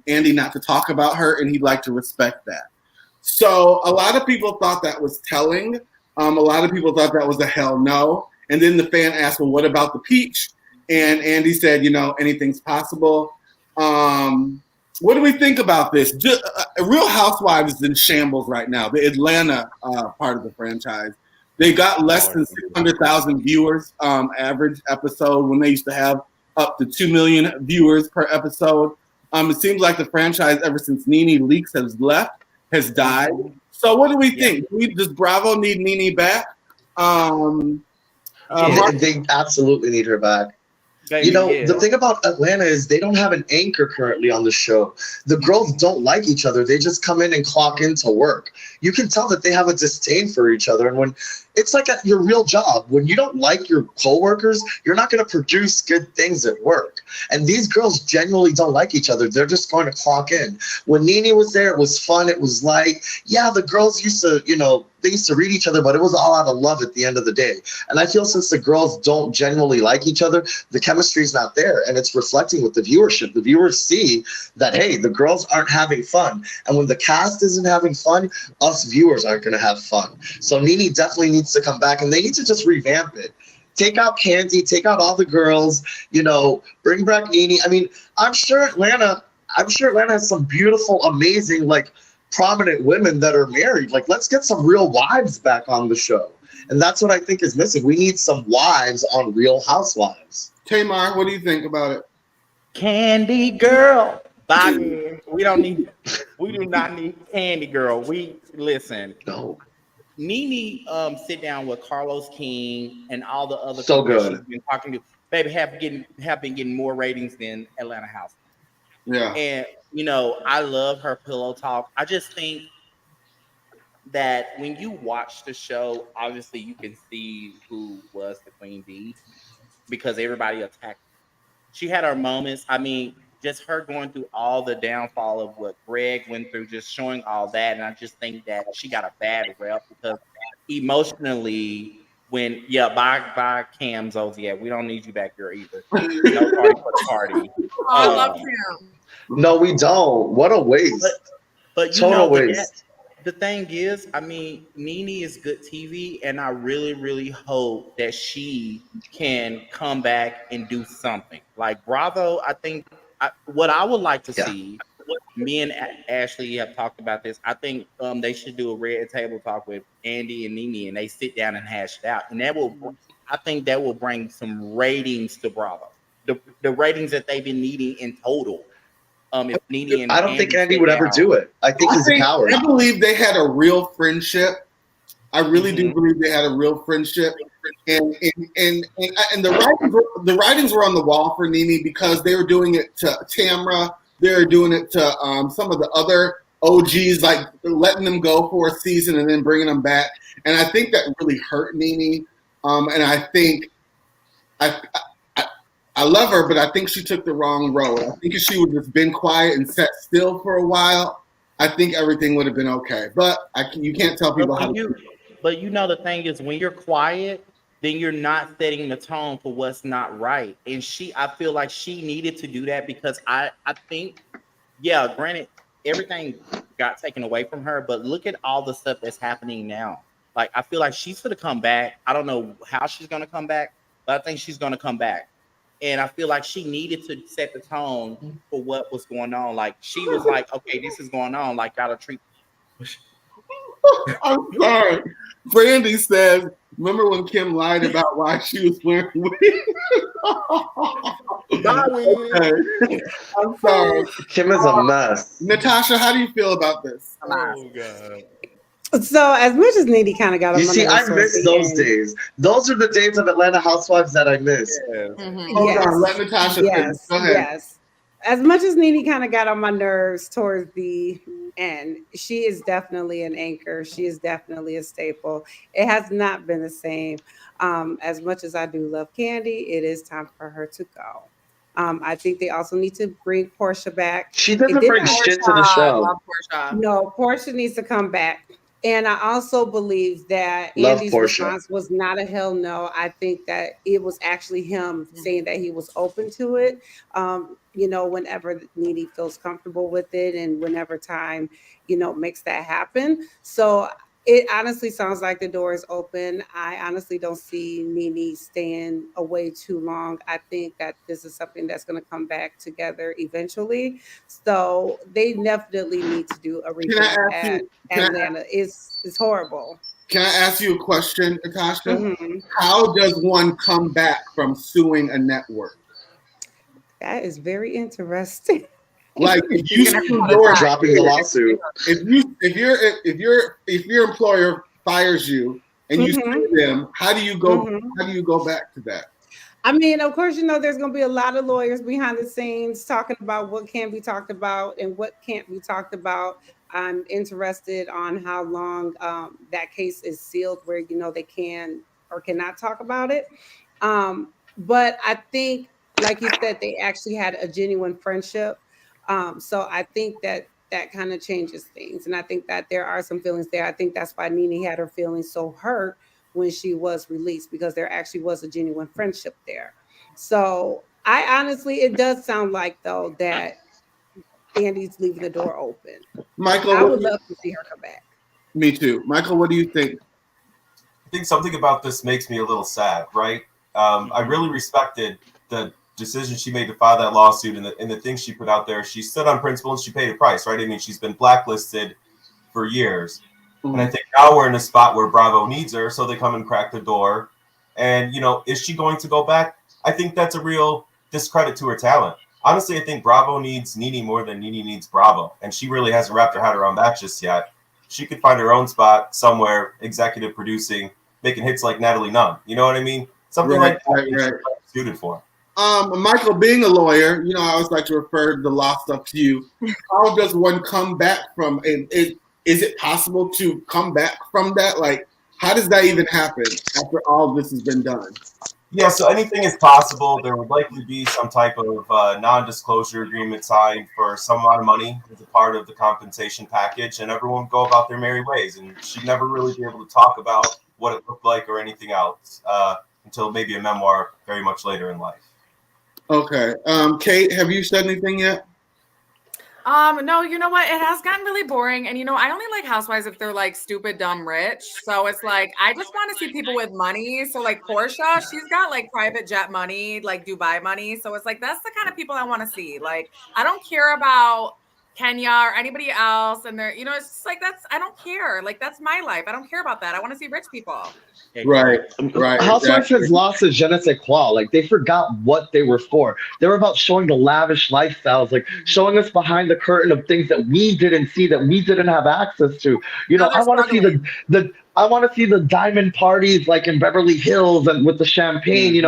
Andy not to talk about her, and he'd like to respect that. So a lot of people thought that was telling. A lot of people thought that was a hell no. And then the fan asked, well, what about the peach? And Andy said, anything's possible. What do we think about this? Real Housewives is in shambles right now. The Atlanta part of the franchise. They got less than 600,000 viewers average episode when they used to have up to 2 million viewers per episode. It seems like the franchise, ever since Nene Leakes has left, has died. So what do we think? Does Bravo need Nene back? They absolutely need her back. The thing about Atlanta is they don't have an anchor currently on the show. The girls don't like each other. They just come in and clock in to work. You can tell that they have a disdain for each other. And when it's like your real job, when you don't like your coworkers, you're not going to produce good things at work. And these girls genuinely don't like each other. They're just going to clock in. When Nene was there, it was fun. It was light. Yeah, the girls used to, they used to read each other, but it was all out of love at the end of the day. And I feel since the girls don't genuinely like each other, the chemistry is not there, and it's reflecting with the viewership. The viewers see that, hey, the girls aren't having fun. And when the cast isn't having fun, us viewers aren't going to have fun. So Nene definitely needs to come back, and they need to just revamp it. Take out Candy, take out all the girls, bring back Nene. I mean, I'm sure Atlanta has some beautiful, amazing, prominent women that are married. Let's get some real wives back on the show. And that's what I think is missing. We need some wives on Real Housewives. Tamar, what do you think about it? Candy Girl. We do not need Candy Girl. Listen. No. Nene sit down with Carlos King and all the other so people good. she's been talking to. Baby have been getting more ratings than Atlanta House. Yeah. And I love her pillow talk. I just think that when you watch the show, obviously you can see who was the queen bee because everybody attacked her. She had her moments. I mean, just her going through all the downfall of what Greg went through, just showing all that. And I just think that she got a bad rep because emotionally, bye Cam Zodiac. We don't need you back here either. No party for the party. I love him. No, we don't. What a waste. But total waste. The thing is, I mean, Nene is good TV, and I really, really hope that she can come back and do something. Like Bravo, I think what I would like to see, me and Ashleigh have talked about this. I think they should do a red table talk with Andy and Nene, and they sit down and hash it out. And I think that will bring some ratings to Bravo. The ratings that they've been needing in total. If Nene and I don't think Andy would ever do it. I think he's a coward. I believe they had a real friendship. I really do believe they had a real friendship, and the writings were on the wall for Nene because they were doing it to Tamra. They were doing it to some of the other OGs, like letting them go for a season and then bringing them back. And I think that really hurt Nene. And I think I love her, but I think she took the wrong road. I think if she would have just been quiet and sat still for a while, I think everything would have been okay. But you can't tell people how to do it. But the thing is, when you're quiet, then you're not setting the tone for what's not right. And I feel like she needed to do that because I think, granted, everything got taken away from her, but look at all the stuff that's happening now. Like, I feel like she's going to come back. I don't know how she's going to come back, but I think she's going to come back. And I feel like she needed to set the tone for what was going on. Like, she was like, okay, this is going on. Like, gotta treat. I'm sorry. Brandy says, remember when Kim lied about why she was wearing wigs? Okay. I'm sorry. Kim is a mess. Natasha, how do you feel about this? Oh God. So as much as Nene kind of got on You my see, I nerves towards miss the those end. days. Those are the days of Atlanta Housewives that I miss. Yes. Hold on, let Natasha finish. Go ahead. Yes. As much as Nene kind of got on my nerves towards the end, she is definitely an anchor. She is definitely a staple. It has not been the same. As much as I do love Candy, it is time for her to go. I think they also need to bring Portia back. She It doesn't did bring not. shit to the show. Love Portia. No, Portia needs to come back. And I also believe that Love Andy's Portia. response was not a hell no. I think that it was actually him saying that he was open to it. Whenever Nene feels comfortable with it and whenever time, makes that happen. So it honestly sounds like the door is open. I honestly don't see Nene staying away too long. I think that this is something that's going to come back together eventually. So they definitely need to do a revamp at Atlanta. It's horrible. Can I ask you a question, Natasha? Mhm. How does one come back from suing a network? That is very interesting. Like if you sue your Dropping the lawsuit. if your employer fires you and you Mhm. sue them, how do you go? Mhm. How do you go back to that? I mean, of course, there's going to be a lot of lawyers behind the scenes talking about what can be talked about and what can't be talked about. I'm interested on how long that case is sealed, where they can or cannot talk about it. But I think, like you said, they actually had a genuine friendship. So I think that kind of changes things, and I think that there are some feelings there. I think that's why Nene had her feelings so hurt when she was released, because there actually was a genuine friendship there. So I honestly, it does sound like though that Andy's leaving the door open. Michael, I would love to see her come back. Me too. Michael, what do you think? I think something about this makes me a little sad, right? I really respected the decision she made to file that lawsuit and the things she put out there. She stood on principle and she paid a price, right? I mean, she's been blacklisted for years. And I think now we're in a spot where Bravo needs her, so they come and crack the door. And, is she going to go back? I think that's a real discredit to her talent. Honestly, I think Bravo needs Nene more than Nene needs Bravo. And she really hasn't wrapped her head around that just yet. She could find her own spot somewhere, executive producing, making hits like Natalie Nunn. You know what I mean? Something like that she's suited for. Michael, being a lawyer, I always like to refer the law stuff to you. How does one come back from it? Is it possible to come back from that? Like, how does that even happen after all this has been done? Yeah, so anything is possible. There would likely be some type of non-disclosure agreement signed for some amount of money as a part of the compensation package, and everyone would go about their merry ways. And she'd never really be able to talk about what it looked like or anything else until maybe a memoir very much later in life. Okay. Kate, have you said anything yet? No, you know what? It has gotten really boring. And I only like housewives if they're like stupid, dumb, rich. So it's like I just want to see people with money. So like Portia, she's got like private jet money, like Dubai money. So it's like that's the kind of people I want to see. Like I don't care about Kenya or anybody else. And they're, it's just like I don't care. Like that's my life. I don't care about that. I want to see rich people. Right. Housewives has lost the je ne sais quoi. Like they forgot what they were for. They were about showing the lavish lifestyles, like showing us behind the curtain of things that we didn't see, that we didn't have access to. I want to see I want to see the diamond parties like in Beverly Hills and with the champagne.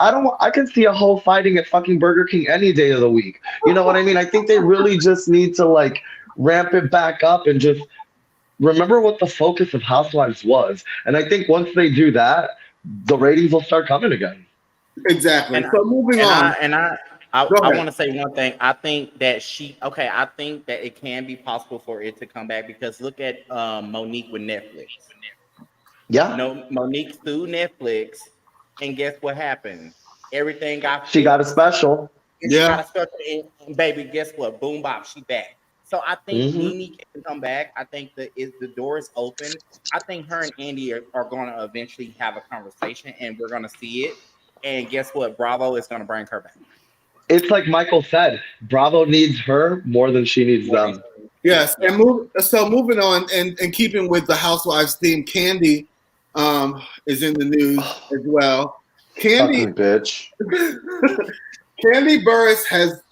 I can see a hoe fighting at fucking Burger King any day of the week. You know what I mean? I think they really just need to like ramp it back up and just remember what the focus of Housewives was. And I think once they do that, the ratings will start coming again. Exactly. So moving on. I want to say one thing. I think that I think that it can be possible for it to come back because look at Monique with Netflix. Yeah. Monique sued Netflix, and guess what happened? Everything got She got a special. She got a special, and baby, guess what? Boom bop, she back. So I think Nene can come back. I think the door is open. I think her and Andy are going to eventually have a conversation, and we're going to see it. And guess what? Bravo is going to bring her back. It's like Michael said, Bravo needs her more than she needs them. Yes, and moving on, and keeping with the Housewives theme, Candy is in the news as well. Candy, Fucking bitch. Candy Burris has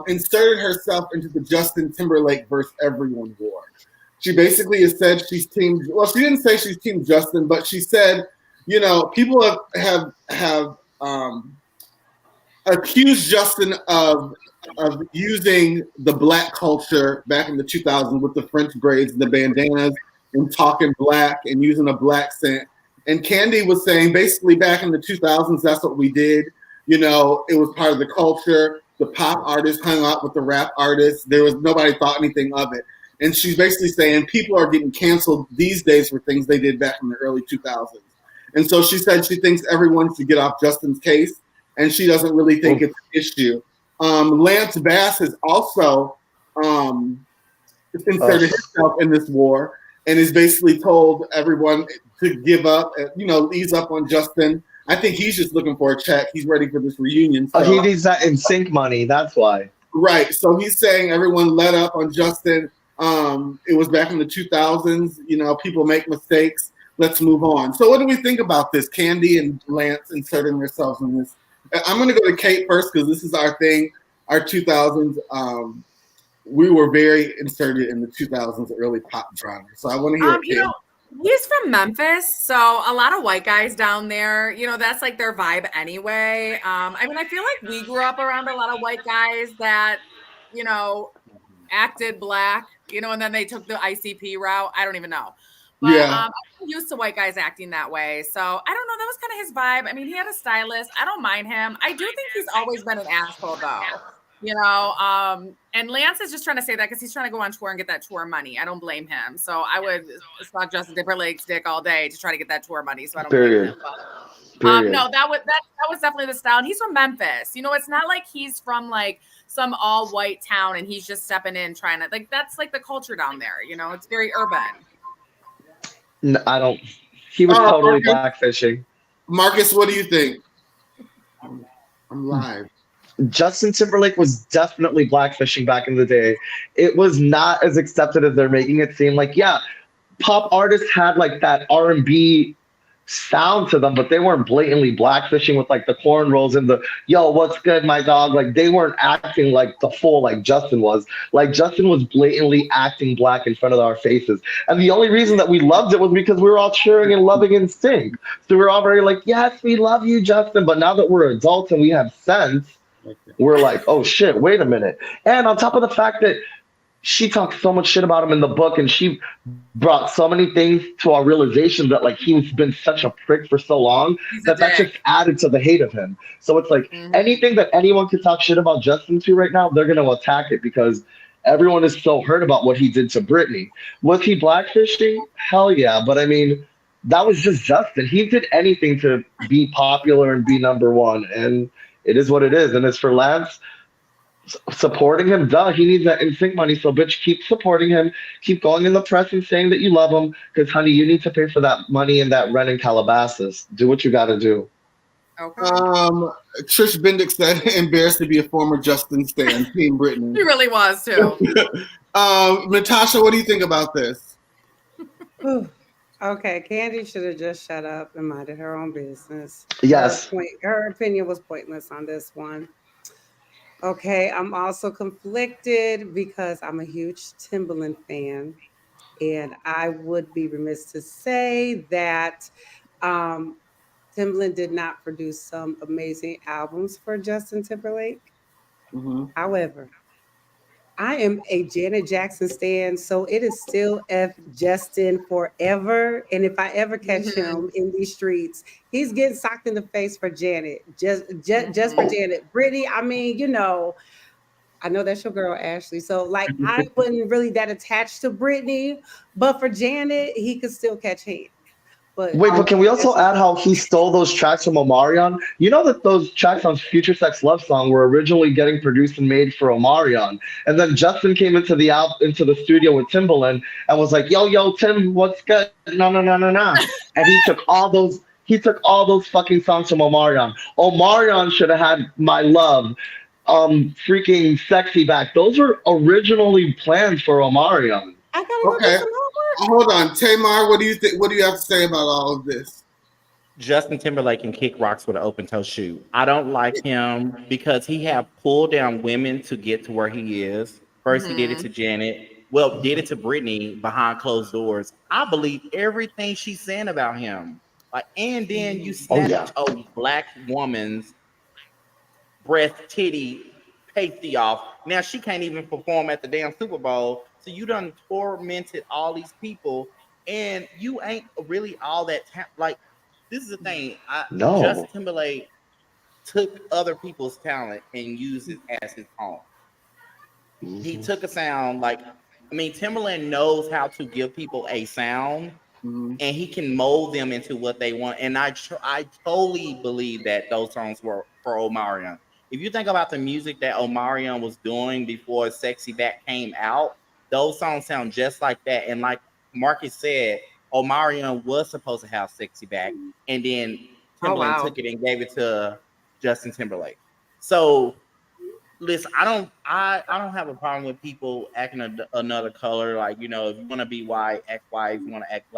inserted herself into the Justin Timberlake versus everyone war. She basically has said she's team. Well, she didn't say she's team Justin, but she said, you know, people have accused Justin of using the black culture back in the 2000s with the French braids and the bandanas and talking black and using a black scent. And Candy was saying basically back in the 2000s, that's what we did. You know, it was part of the culture. The pop artists hung out with the rap artists. There was nobody thought anything of it. And she's basically saying people are getting canceled these days for things they did back in the early 2000s. And so she said she thinks everyone should get off Justin's case, and she doesn't really think it's an issue. Lance Bass has also inserted himself in this war and has basically told everyone to give up, you know, ease up on Justin. I think he's just looking for a check. He's ready for this reunion. So. He needs that in sync money. That's why. Right. So he's saying everyone let up on Justin. It was back in the 2000s. You know, people make mistakes. Let's move on. So what do we think about this? Candy and Lance inserting themselves in this. I'm going to go to Kate first because this is our thing. Our 2000s. We were very inserted in the 2000s early pop genre. So I want to hear you know, he's from Memphis, so a lot of white guys down there, you know, that's like their vibe anyway. I mean, I feel like we grew up around a lot of white guys that, you know, acted black, you know, and then they took the ICP route. I don't even know. But I'm used to white guys acting that way. So I don't know. That was kind of his vibe. I mean, he had a stylist. I don't mind him. I do think he's always been an asshole, though. You know, and Lance is just trying to say that because he's trying to go on tour and get that tour money. I don't blame him. So I would suck Justin Timberlake's dick all day to try to get that tour money. So I don't blame him. But, no, that was definitely the style. And he's from Memphis. You know, it's not like he's from like some all white town and he's just stepping in trying to like that's like the culture down there. You know, it's very urban. No, I don't. He was totally blackfishing. Marcus, what do you think? I'm live. Justin Timberlake was definitely blackfishing back in the day. It was not as accepted as they're making it seem. Like, yeah, pop artists had like that R&B sound to them, but they weren't blatantly blackfishing with like the cornrows and the yo, what's good, my dog? Like they weren't acting like the full like Justin was. Like Justin was blatantly acting black in front of our faces. And the only reason that we loved it was because we were all cheering and loving in sync. So we were all very like, yes, we love you, Justin. But now that we're adults and we have sense, we're like, oh shit, wait a minute. And on top of the fact that she talked so much shit about him in the book and she brought so many things to our realization that like he's been such a prick for so long that just added to the hate of him. So it's like anything that anyone can talk shit about Justin to right now, they're going to attack it because everyone is so hurt about what he did to Britney. Was he blackfishing? Hell yeah. But I mean, that was just Justin. He did anything to be popular and be number one. And it is what it is. And as for Lance, supporting him, duh, he needs that in sync money. So bitch, keep supporting him, keep going in the press and saying that you love him, because honey, you need to pay for that money and that rent in Calabasas. Do what you gotta do. Okay. Trish Bendick said embarrassed to be a former Justin stan, Team Brittany. He really was too. Natasha, what do you think about this? Okay, Candy should have just shut up and minded her own business. Yes. Her opinion was pointless on this one. Okay, I'm also conflicted because I'm a huge Timbaland fan, and I would be remiss to say that Timbaland did not produce some amazing albums for Justin Timberlake. Mm-hmm. However, I am a Janet Jackson stan, so it is still F Justin forever. And if I ever catch him in these streets, he's getting socked in the face for Janet, just for Janet. Brittany, I mean, you know, I know that's your girl, Ashleigh. So, like, I wasn't really that attached to Brittany, but for Janet, he could still catch hands. But can we also add how he stole those tracks from Omarion? You know that those tracks on Future Sex Love Song were originally getting produced and made for Omarion, and then Justin came into the studio with Timbaland and was like, "Yo, Tim, what's good?" No, and he took all those fucking songs from Omarion. Omarion should have had My Love, freaking Sexy Back. Those were originally planned for Omarion. I gotta go do Okay. some homework. Hold on, Tamar. What do you think? What do you have to say about all of this? Justin Timberlake can kick rocks with an open toe shoe. I don't like him because he have pulled down women to get to where he is. First, he did it Mhm. to Janet. Well, did it to Brittany behind closed doors. I believe everything she's saying about him. Like, and then you Oh snatch yeah. a black woman's breast titty pasty off. Now she can't even perform at the damn Super Bowl. So you done tormented all these people, and you ain't really all that like. This is the thing. Justin No. Timberlake took other people's talent and used it as his own. He Mhm. took a sound like, I mean, Timberland knows how to give people a sound, Mhm. and he can mold them into what they want. And I totally believe that those songs were for Omarion. If you think about the music that Omarion was doing before Sexy Back came out, those songs sound just like that. And like Marcus said, Omarion was supposed to have Sexy Back, and then Oh Timberland wow. took it and gave it to Justin Timberlake. So listen, I don't have a problem with people acting another color. Like, you know, if you want to be white, act white. If you want to act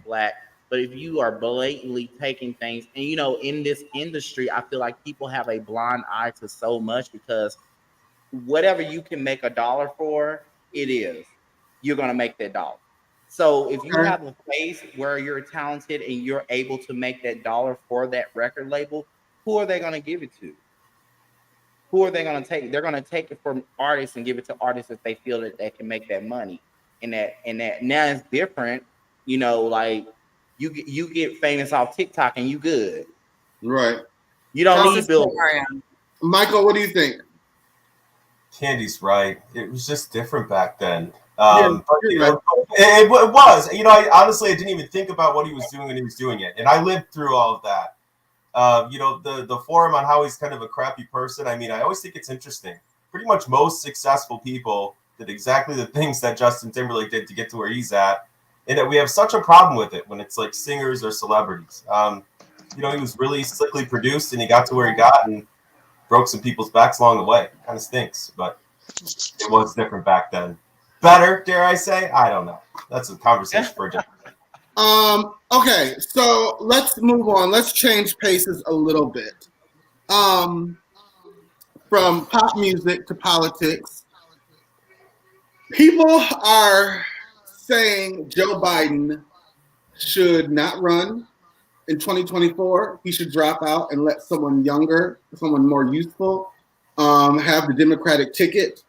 black. But if you are blatantly taking things, and you know, in this industry, I feel like people have a blind eye to so much because whatever you can make a dollar for, it is. You're gonna make that dollar. So if you Okay. have a face where you're talented and you're able to make that dollar for that record label, who are they gonna give it to? Who are they going to take? They're going to take it from artists and give it to artists if they feel that they can make that money. And that now it's different. You know, like you get famous off TikTok and you good. Right. You don't This need is billboards. Omarion. Michael, what do you think? Candy's right. It was just different back then. Yeah, But you're you right. know, it was. You know, I honestly I didn't even think about what he was doing when he was doing it, and I lived through all of that. You know, the forum on how he's kind of a crappy person. I mean, I always think it's interesting. Pretty much most successful people did exactly the things that Justin Timberlake did to get to where he's at, and that we have such a problem with it when it's like singers or celebrities. You know, he was really slickly produced, and he got to where he got, and broke some people's backs along the way. Kind of stinks, but it was different back then. Better, dare I say? I don't know. That's a conversation for a different. Okay, so let's move on. Let's change paces a little bit. From pop music to politics, people are saying Joe Biden should not run in 2024. He should drop out and let someone younger, someone more youthful, have the Democratic ticket.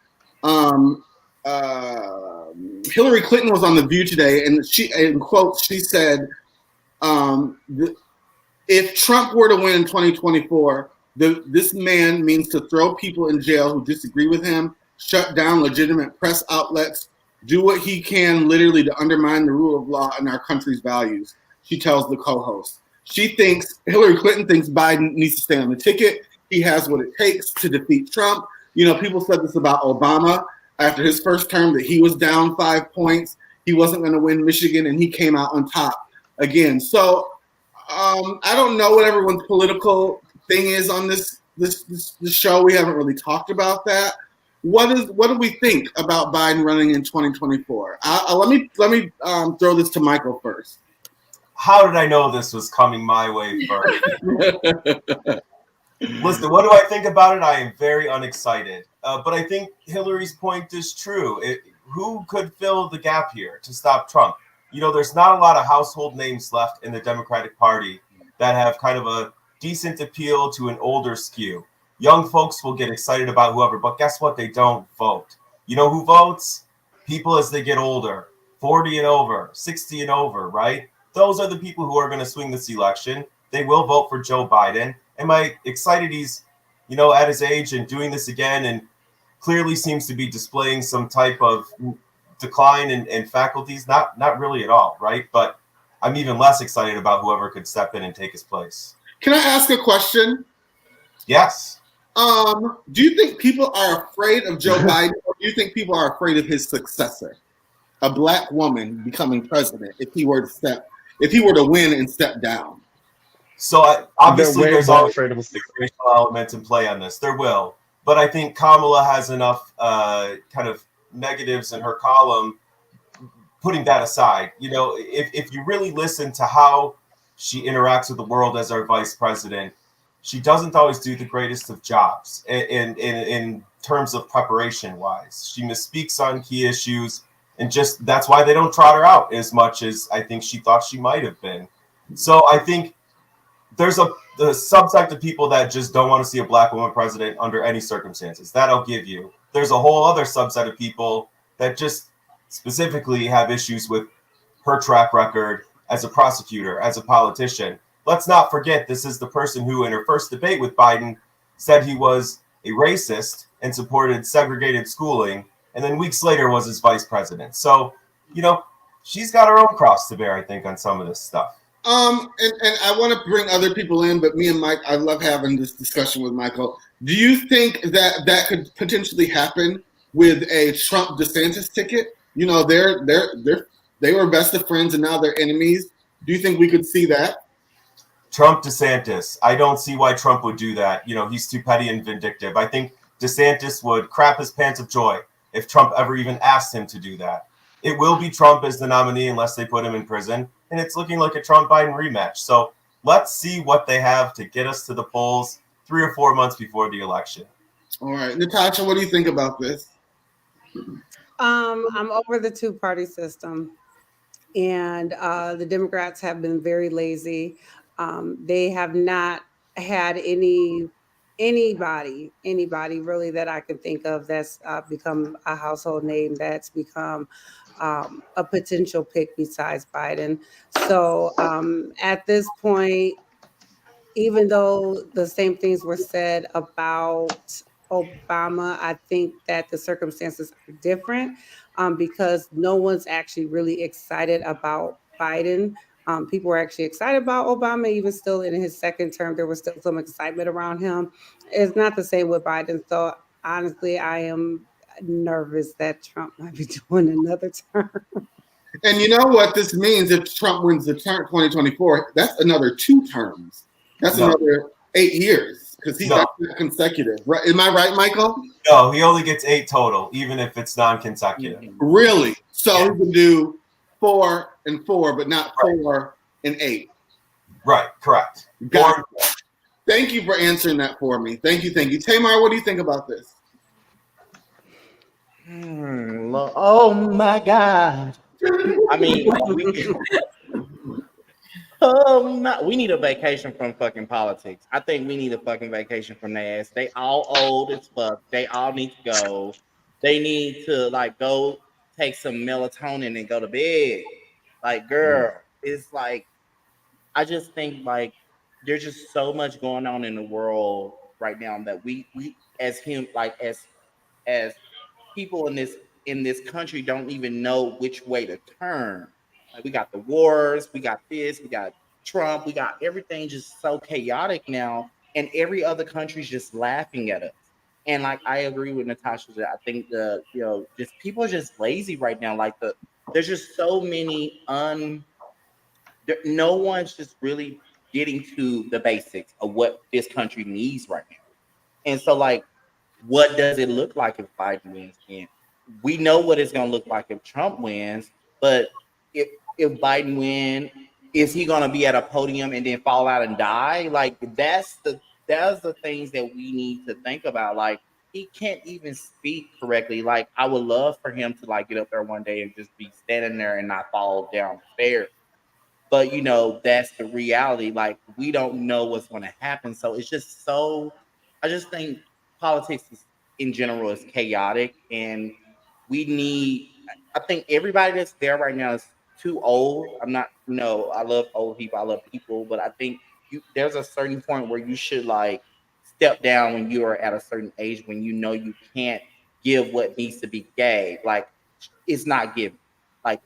Hillary Clinton was on The View today, and she, in quotes, she said, if Trump were to win in 2024, this man means to throw people in jail who disagree with him, shut down legitimate press outlets, do what he can literally to undermine the rule of law and our country's values, she tells the co-host. Hillary Clinton thinks Biden needs to stay on the ticket. He has what it takes to defeat Trump. You know, people said this about Obama after his first term, that he was down 5 points. He wasn't going to win Michigan, and he came out on top again. So I don't know what everyone's political thing is on this show. We haven't really talked about that. What do we think about Biden running in 2024? Let me throw this to Michael first. How did I know this was coming my way first? Listen, what do I think about it? I am very unexcited. But I think Hillary's point is true. Who could fill the gap here to stop Trump? You know, there's not a lot of household names left in the Democratic Party that have kind of a decent appeal to an older skew. Young folks will get excited about whoever, but guess what? They don't vote. You know who votes? People as they get older, 40 and over, 60 and over, right? Those are the people who are going to swing this election. They will vote for Joe Biden. Am I excited he's, you know, at his age and doing this again and clearly seems to be displaying some type of decline in faculties? Not really at all, right? But I'm even less excited about whoever could step in and take his place. Can I ask a question? Yes. Do you think people are afraid of Joe Biden, or do you think people are afraid of his successor, a black woman becoming president, if he were to win and step down? So obviously They're way there's more always afraid of a racial element in play on this. There will. But I think Kamala has enough kind of negatives in her column. Putting that aside, if you really listen to how she interacts with the world as our vice president, she doesn't always do the greatest of jobs in terms of preparation wise. She misspeaks on key issues, and just that's why they don't trot her out as much as I think she thought she might have been. So I think there's the subsect of people that just don't want to see a black woman president under any circumstances. That I'll give you. There's a whole other subset of people that just specifically have issues with her track record as a prosecutor, as a politician. Let's not forget, this is the person who, in her first debate with Biden, said he was a racist and supported segregated schooling, and then weeks later was his vice president. So, she's got her own cross to bear, I think, on some of this stuff. And I want to bring other people in, but me and Mike, I love having this discussion with Michael. Do you think that could potentially happen with a Trump DeSantis ticket? They were best of friends and now they're enemies. Do you think we could see that? Trump DeSantis. I don't see why Trump would do that. He's too petty and vindictive. I think DeSantis would crap his pants of joy if Trump ever even asked him to do that. It will be Trump as the nominee unless they put him in prison. And it's looking like a Trump-Biden rematch. So let's see what they have to get us to the polls 3 or 4 months before the election. All right. Natasha, what do you think about this? I'm over the two-party system. And the Democrats have been very lazy. They have not had anybody really that I can think of that's become a household name, that's become a potential pick besides Biden. So at this point, even though the same things were said about Obama, I think that the circumstances are different because no one's actually really excited about Biden. People were actually excited about Obama, even still in his second term. There was still some excitement around him. It's not the same with Biden. So honestly, I am nervous that Trump might be doing another term. And you know what this means if Trump wins the term 2024? That's another 2 terms. That's another 8 years because he's not consecutive. Right? Am I right, Michael? No, he only gets 8 total, even if it's non-consecutive. Really? So he can do 4 and 4, but not 4 and 8. Right, correct. Thank you for answering that for me. Thank you. Tamar, what do you think about this? Oh my God. I mean, we need a vacation from fucking politics. I think we need a fucking vacation from their ass. They all old as fuck. They all need to go. They need to go take some melatonin and go to bed. Girl, it's I just think there's just so much going on in the world right now that we as him as people in this country don't even know which way to turn. We got the wars, we got this, we got Trump, we got everything just so chaotic now, and every other country's just laughing at us. And I agree with Natasha that I think just people are just lazy right now. There's just so many no one's just really getting to the basics of what this country needs right now. And so what does it look like if Biden wins again? We know what it's going to look like if Trump wins, but if Biden wins, is he going to be at a podium and then fall out and die? That's the things that we need to think about. He can't even speak correctly. I would love for him to get up there one day and just be standing there and not fall down the stairs. But that's the reality. We don't know what's going to happen. So it's just I just think politics in general is chaotic, and I think everybody that's there right now is too old. I'm not, I love old people, I love people, but I think there's a certain point where you should step down when you are at a certain age, when you can't give what needs to be gave. It's not given.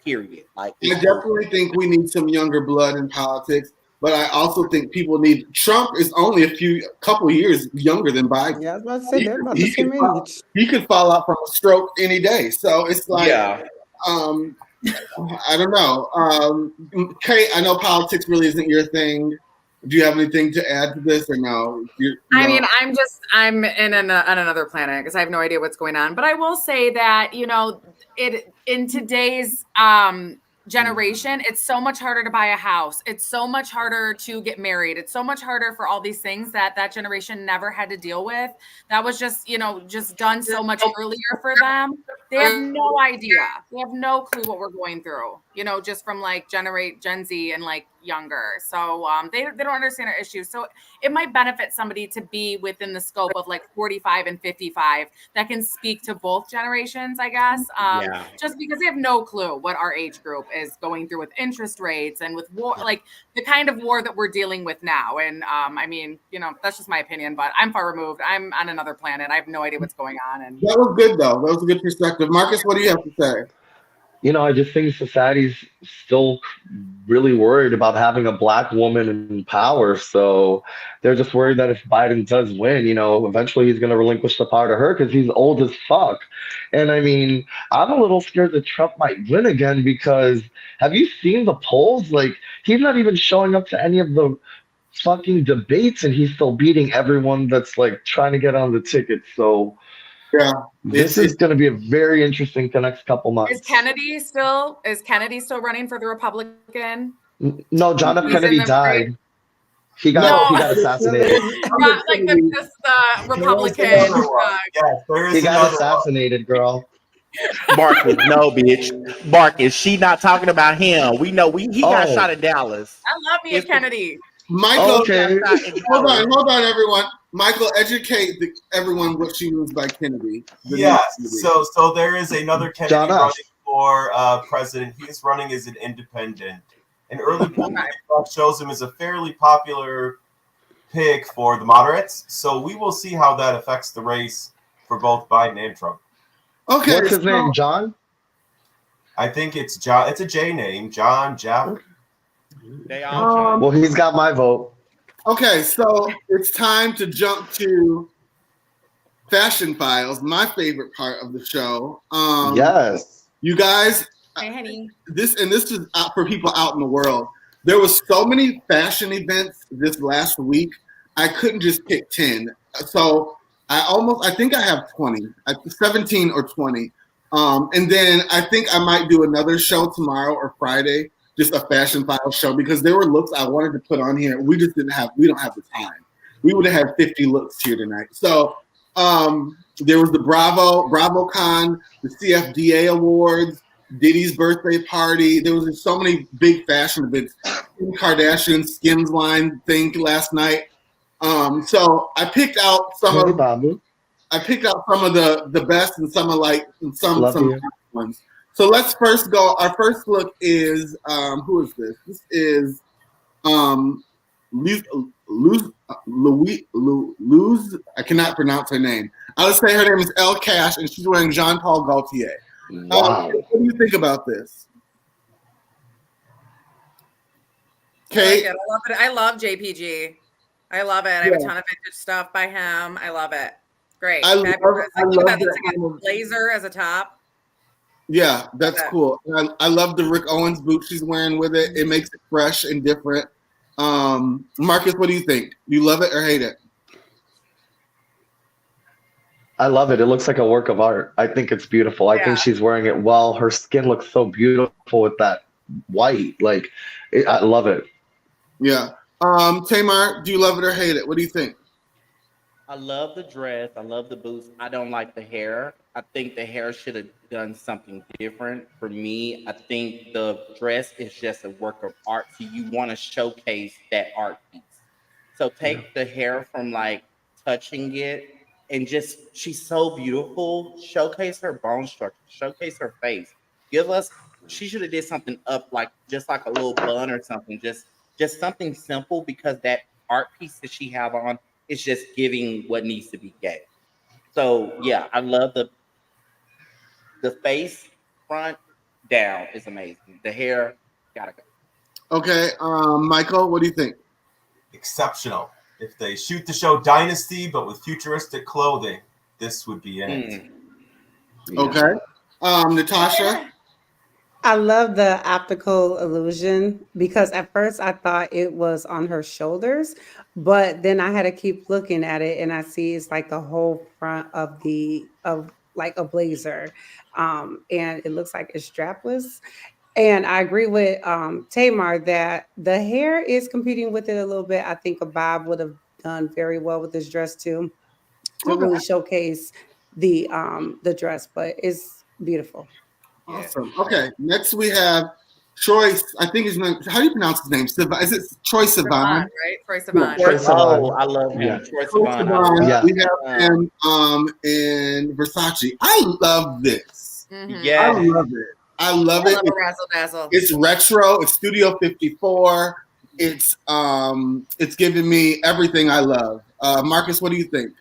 Period. I definitely think we need some younger blood in politics, but I also think people need. Trump is only a couple years younger than Biden. Yeah, I was about to say they're about the same age. He could fall out from a stroke any day. So it's I don't know. Kate, I know politics really isn't your thing. Do you have anything to add to this or no? I mean, I'm in on another planet because I have no idea what's going on. But I will say that, it in today's generation, it's so much harder to buy a house. It's so much harder to get married. It's so much harder for all these things that generation never had to deal with. That was just, just done so much earlier for them. They have no idea. They have no clue what we're going through, just from like Gen Z and like younger. So they don't understand our issues. So it might benefit somebody to be within the scope of like 45 and 55 that can speak to both generations, I guess. Just because they have no clue what our age group is going through with interest rates and with war, like the kind of war that we're dealing with now. And I mean, that's just my opinion, but I'm far removed. I'm on another planet. I have no idea what's going on. And that was good though. That was a good perspective. Marcus, what do you have to say? I just think society's still really worried about having a black woman in power. So they're just worried that if Biden does win, eventually he's going to relinquish the power to her because he's old as fuck. And I mean, I'm a little scared that Trump might win again because have you seen the polls? Like, he's not even showing up to any of the fucking debates and he's still beating everyone that's like trying to get on the ticket. So yeah, this is going to be a very interesting the next couple months. Is Kennedy still running for the Republican? No, John F. Kennedy died. He got assassinated. Not like the Republican. He got assassinated, girl. Marcus, no, bitch. Marcus, she not talking about him. We know he got shot in Dallas. I love me a Kennedy. Michael, okay. Hold on, everyone. Michael, educate everyone what she means by Kennedy. Yes. So there is another Kennedy running for president. He's running as an independent. An early poll shows him as a fairly popular pick for the moderates. So we will see how that affects the race for both Biden and Trump. Okay. What's his name? John? I think it's John. It's a J name. John Jack. Well, he's got my vote. Okay, so it's time to jump to Fashion Files, my favorite part of the show. Yes. You guys, hey, honey. This is out for people out in the world. There was so many fashion events this last week. I couldn't just pick 10. So I think I have 20, 17 or 20. And then I think I might do another show tomorrow or Friday, just a Fashion Files show, because there were looks I wanted to put on here. We don't have the time. We would have had 50 looks here tonight. So there was the BravoCon, the CFDA Awards, Diddy's birthday party. There was just so many big fashion events. Kim Kardashian Skims line thing last night. So I picked out some of the best and some ones. So let's first go. Our first look is who is this? This is Luz. I cannot pronounce her name. I would say her name is Elle Cash, and she's wearing Jean Paul Gaultier. Wow. What do you think about this? Kate? I love JPG. I love it. I have a ton of vintage stuff by him. I love it. Great. I love that. That's like a blazer as a top. Yeah, that's cool. I love the Rick Owens boot she's wearing with it. It makes it fresh and different. Marcus, what do you think? You love it or hate it? I love it. It looks like a work of art. I think it's beautiful. I think she's wearing it well. Her skin looks so beautiful with that white. I love it. Yeah. Tamar, do you love it or hate it? What do you think? I love the dress. I love the boots. I don't like the hair. I think the hair should have done something different. For me, I think the dress is just a work of art. So you want to showcase that art piece. So take the hair from touching it and she's so beautiful. Showcase her bone structure. Showcase her face. She should have did something up just like a little bun or something. Just something simple, because that art piece that she have on is just giving what needs to be gay. So yeah, I love the face front down is amazing. The hair gotta go. Okay, Michael, what do you think? Exceptional. If they shoot the show Dynasty but with futuristic clothing, this would be in it. Okay, Natasha. I love the optical illusion because at first I thought it was on her shoulders, but then I had to keep looking at it and I see it's like the whole front of the of like a blazer. And it looks like it's strapless. And I agree with Tamar that the hair is competing with it a little bit. I think a bob would have done very well with this dress too to Okay, really showcase the dress, but it's beautiful. Yeah. awesome. Okay, next we have Troy. I think his name. How do you pronounce his name? Is it Troy Sivan, Sivan? right? Troy Yeah, Sivan. Troy Oh, Sivan. I love him. Yeah. Troy Troy Sivan. Sivan. Yeah. We have him in Versace. I love this. Mhm. I Yeah. love it. I love I it. love a razzle dazzle. It's retro. It's Studio 54. It's giving me everything I love. Marcus, what do you think?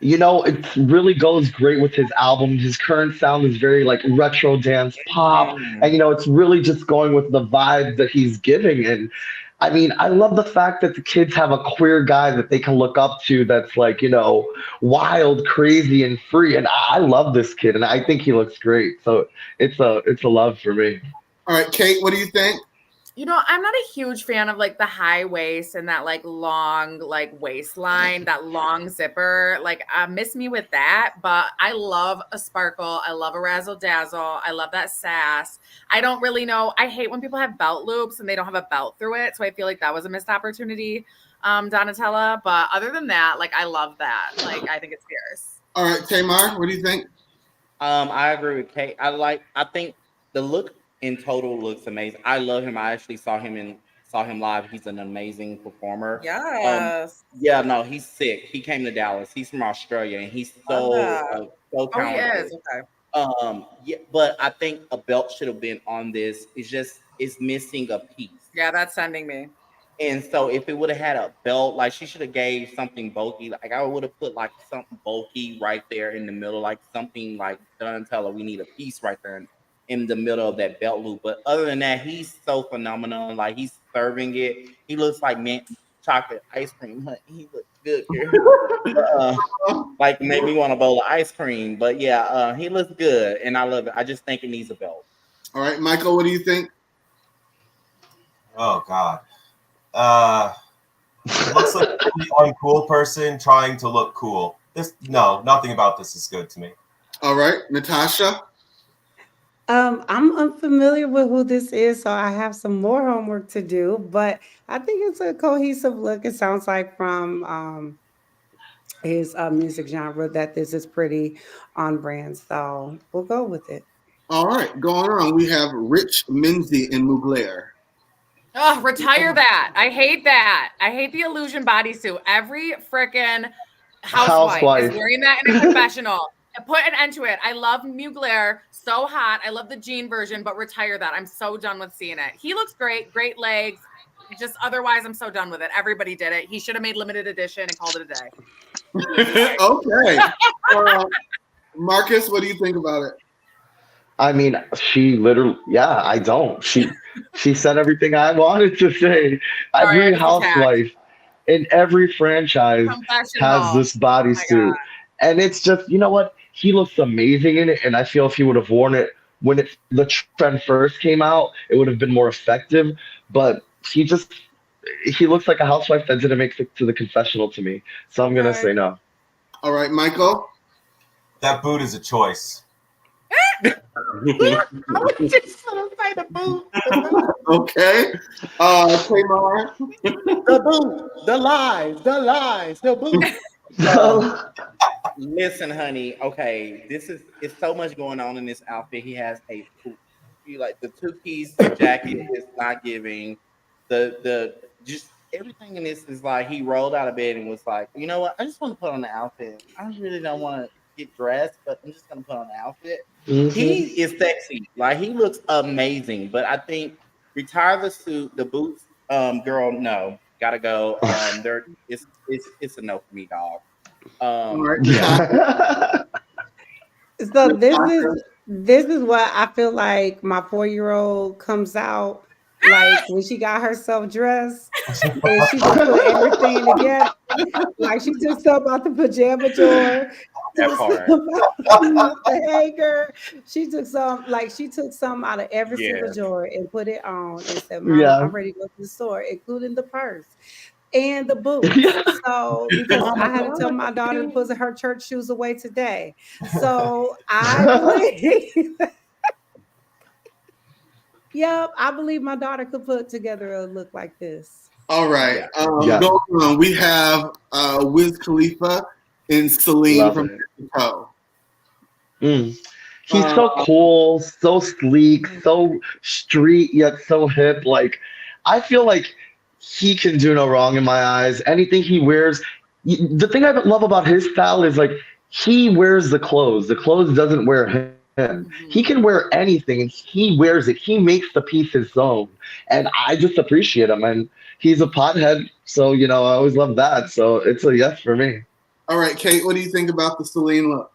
You know, it really goes great with his album. His current sound is very like retro dance pop. Mhm. And you know, it's really just going with the vibe that he's giving. And I mean, I love the fact that the kids have a queer guy that they can look up to that's like, you know, wild, crazy, and free. And I love this kid and I think he looks great. So it's a love for me. All right, Kate, what do you think? You know, I'm not a huge fan of like the high waist and that like long like waistline, that long zipper. Like, miss me with that. But I love a sparkle. I love a razzle dazzle. I love that sass. I don't really know. I hate when people have belt loops and they don't have a belt through it. So I feel like that was a missed opportunity, Donatella. But other than that, like, I love that. Like, I think it's fierce. All right, Tamar, what do you think? I agree with Kate. I think the look in total looks amazing. I love him. I actually saw him live. He's an amazing performer. Yes. Yeah, no, he's sick. He came to Dallas. He's from Australia and he's Love that. so Oh, he talented. is. Okay. Yeah, but I think a belt should have been on this. It's missing a piece. Yeah, that's sending me. And so if it would have had a belt, like she should have gave something bulky. Like I would have put like something bulky right there in the middle, like something like Donatella. We need a piece right there in the middle of that belt loop. But other than that, he's so phenomenal. Like he's serving it. He looks like mint chocolate ice cream. Honey. He looks good here. Like made me want a bowl of ice cream. But yeah, he looks good, and I love it. I just think it needs a belt. All right, Michael, what do you think? Oh God. It looks like a really uncool person trying to look cool. Nothing about this is good to me. All right, Natasha. I'm unfamiliar with who this is, so I have some more homework to do. But I think it's a cohesive look. It sounds like from his music genre that this is pretty on brand. So we'll go with it. All right, going on, we have Rich Minzy in Mugler. Oh, retire that. I hate that. I hate the illusion bodysuit. Every freaking housewife is wearing that in a confessional. And put an end to it. I love Mugler. So hot. I love the jean version, but retire that. I'm so done with seeing it. He looks great. Great legs. Just otherwise, I'm so done with it. Everybody did it. He should have made limited edition and called it a day. Okay. Marcus, what do you think about it? I mean, she literally, yeah, I don't. She said everything I wanted to say. Sorry, Every I was attacked. housewife in every franchise has this bodysuit. And it's just, you know what? He looks amazing in it. And I feel if he would have worn it when the trend first came out, it would have been more effective. But he looks like a housewife that didn't make it to the confessional to me. So I'm going to say no. All right, Michael. That boot is a choice. I was just gonna say the boot. Okay. Tamar. The boot, the lies, the boot. Listen, honey. Okay, it's so much going on in this outfit. He has like the two-piece jacket is not giving. The just everything in this is like he rolled out of bed and was like, you know what? I just want to put on the outfit. I really don't want to get dressed, but I'm just gonna put on the outfit. Mm-hmm. He is sexy. Like he looks amazing. But I think retire the suit, the boots, girl, no. Gotta go. It's a no for me, dog. So this is what I feel like my 4-year-old comes out Like when she got herself dressed and she just put everything together. Like she took some out the pajama drawer, That took part. some out the hanger. She took some out of every single Yes. drawer and put it on and said, Mama, Yeah. I'm ready to go to the store, including the purse and the boots. Yeah. So because I had to tell my daughter to put her church shoes away today. So I believe yep, I believe my daughter could put together a look like this. All right. Yeah. Going on, we have Wiz Khalifa and Celine Love from it. Mexico. He's so cool, so sleek, so street yet so hip. Like, I feel like he can do no wrong in my eyes. Anything he wears, the thing I love about his style is like he wears the clothes. The clothes doesn't wear him. He can wear anything and he wears it. He makes the piece his own. And I just appreciate him. And he's a pothead, so I always love that. So it's a yes for me. All right, Kate, what do you think about the Celine look?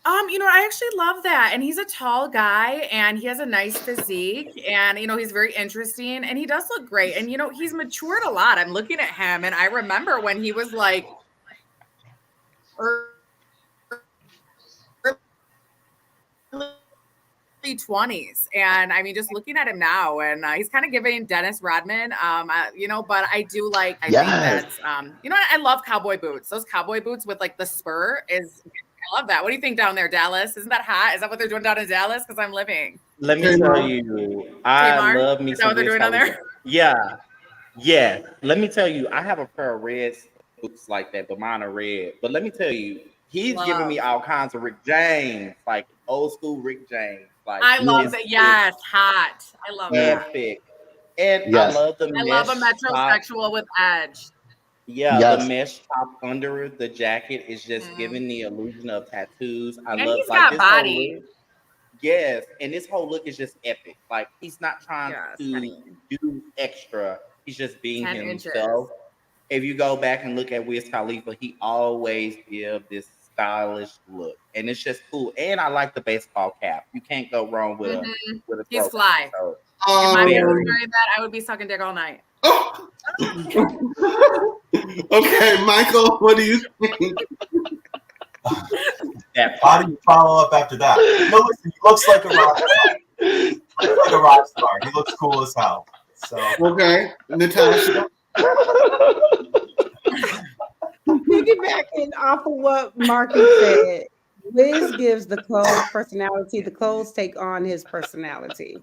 I actually love that. And he's a tall guy and he has a nice physique and, he's very interesting and he does look great. And, he's matured a lot. I'm looking at him and I remember when he was like early 20s. And I mean, just looking at him now and he's kind of giving Dennis Rodman, but I do like, I think that's, I love cowboy boots. Those cowboy boots with like the spur I love that. What do you think down there, Dallas? Isn't that hot? Is that what they're doing down in Dallas? Because I'm living. Let me tell you, I love me. Is that what they're doing down there? Yeah. Let me tell you, I have a pair of red boots like that, but mine are red. But let me tell you, he's giving me all kinds of Rick James, like old school Rick James. Like I love it. Yes, hot. I love that. Thick. And Yes. I love the I love a metrosexual with edge. Yeah, Yes. the mesh top under the jacket is just giving the illusion of tattoos. I And love he's like got this body. whole look. Yes, and this whole look is just epic. Like he's not trying Yes, to honey. do extra. He's just being 10 inches. himself. If you go back and look at Wiz Khalifa, he always give this stylish look, and it's just cool. And I like the baseball cap. You can't go wrong with a He's throw fly. cap. So, If my man was Very. wearing that, I would be sucking dick all night. Oh. Okay, Michael, what do you think? How do you follow up after that? No, listen, he looks like a rock star. He looks like a rock star. He looks cool as hell. So Okay, Natasha. Piggybacking off of what Marky said, Wiz gives the clothes personality. The clothes take on his personality.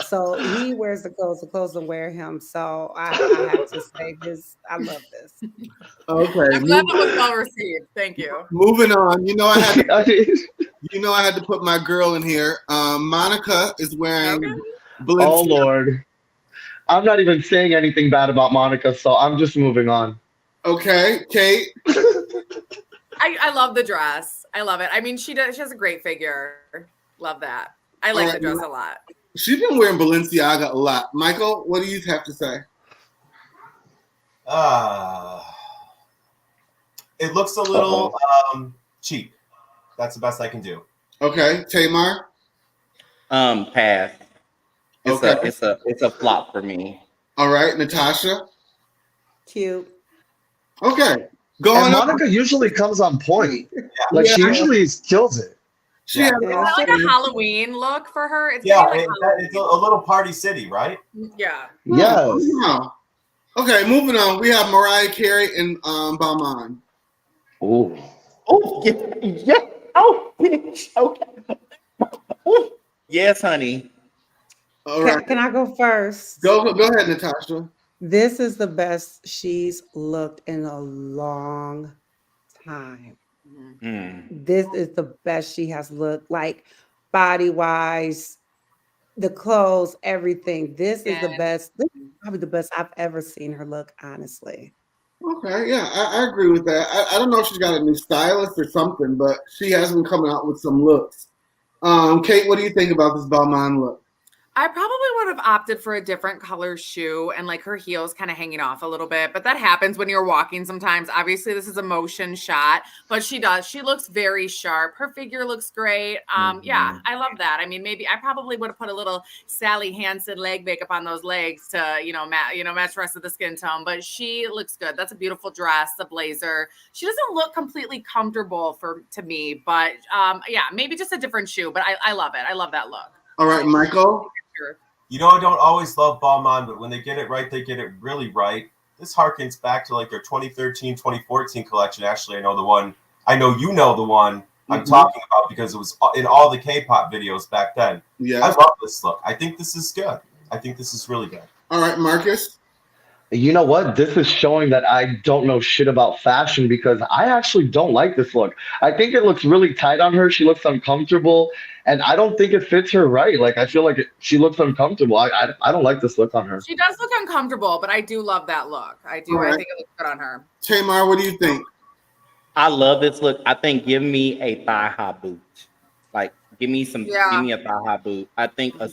So he wears the clothes don't wear him. So I have to say this. I love this. Okay, I'm glad that was well received. Thank you. moving on. I had to put my girl in here. Monica is wearing Balenciaga. Oh Lord, I'm not even saying anything bad about Monica, so I'm just moving on. Okay, Kate. I love the dress. I love it. I mean, she has a great figure. Love that. I like the dress a lot. She's been wearing Balenciaga a lot. Michael, what do you have to say? It looks a little cheap. That's the best I can do. Okay, Tamar. pass. Okay. It's a flop for me. All right, Natasha. Cute. Okay, going And on. Monica usually comes on point. Yeah. Like she Yeah. usually kills it. She has Is that like a Halloween look for her? It's Yeah, maybe like it's a little party city, right? yeah. Yes. Yeah. Okay, moving on. We have Mariah Carey and Balmain. Ooh. Oh, yeah. Oh, bitch. Okay. Ooh. Yes, honey. All right, Can I go first? go ahead, Natasha. This is the best she's looked in a long time. Mm. This is the best she has looked, like body wise, the clothes, everything. This is the best. This is probably the best I've ever seen her look, honestly. Okay, yeah, I agree with that. I don't know if she's got a new stylist or something, but she has been coming out with some looks. Kate, what do you think about this Balmain look? I probably would have opted for a different color shoe and like her heels kind of hanging off a little bit, but that happens when you're walking sometimes. Obviously, this is a motion shot, but she does. She looks very sharp. Her figure looks great. Yeah, I love that. I mean, maybe I probably would have put a little Sally Hansen leg makeup on those legs to, match the rest of the skin tone, but she looks good. That's a beautiful dress, a blazer. She doesn't look completely comfortable to me, but yeah, maybe just a different shoe, but I love it. I love that look. All right, Michael. You know, I don't always love Balmain, but when they get it right, they get it really right. This harkens back to like their 2013, 2014 collection. Actually, I know the one. I know you know the one I'm talking about because it was in all the K-pop videos back then. Yeah. I love this look. I think this is good. I think this is really good. All right, Marcus. You know what? This is showing that I don't know shit about fashion because I actually don't like this look. I think it looks really tight on her. She looks uncomfortable, and I don't think it fits her right. Like, I feel like she looks uncomfortable. I don't like this look on her. She does look uncomfortable, but I do love that look. I do. Right. I think it looks good on her. Tamar, what do you think? I love this look. I think give me a thigh-high boot. Like, give me a thigh-high boot. I think a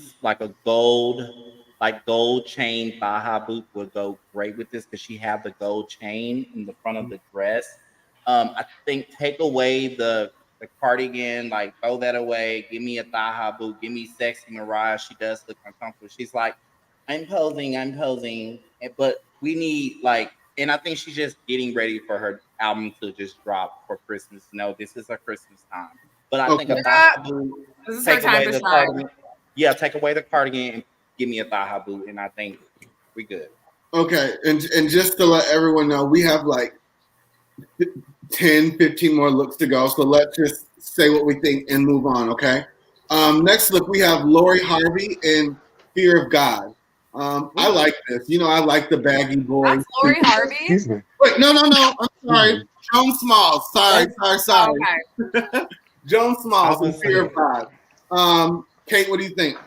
gold chain thigh-high boot would go great with this because she have the gold chain in the front of the dress. I think take away the cardigan, like throw that away. Give me a thigh-high boot. Give me sexy Mariah. She does look uncomfortable. She's like, I'm posing. But we need and I think she's just getting ready for her album to just drop for Christmas. No, this is a Christmas time. But I think a thigh-high boot, take away the cardigan. Yeah, take away the cardigan and give me a thigh-high boot, and I think we good. Okay, and just to let everyone know, we have like 10, 15 more looks to go, so let's just say what we think and move on, okay? Next look, we have Lori Harvey in Fear of God. I like this. You know, I like the baggy boys. That's Lori Harvey? Wait, no. I'm sorry. Joan Smalls. Sorry. Okay. Joan Smalls in Fear of God. Kate, what do you think?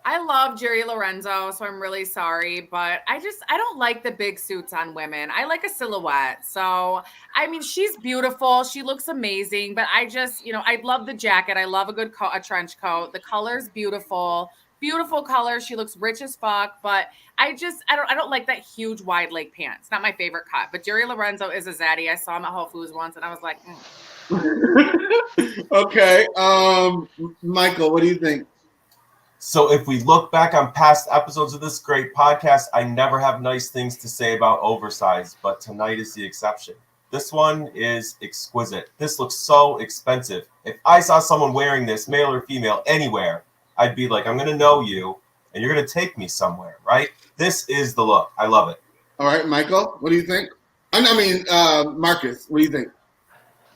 I love Jerry Lorenzo, so I'm really sorry, but I don't like the big suits on women. I like a silhouette. So, I mean, she's beautiful. She looks amazing, but I love the jacket. I love a trench coat. The color's beautiful. Beautiful color. She looks rich as fuck, but I don't like that huge wide leg pants. Not my favorite cut, but Jerry Lorenzo is a zaddy. I saw him at Whole Foods once and I was like, Okay. Michael, what do you think? So if we look back on past episodes of this great podcast, I never have nice things to say about oversized, but tonight is the exception. This one is exquisite. This looks so expensive. If I saw someone wearing this, male or female, anywhere, I'd be like, I'm going to know you, and you're going to take me somewhere, right? This is the look. I love it. All right, Michael, what do you think? Marcus, what do you think?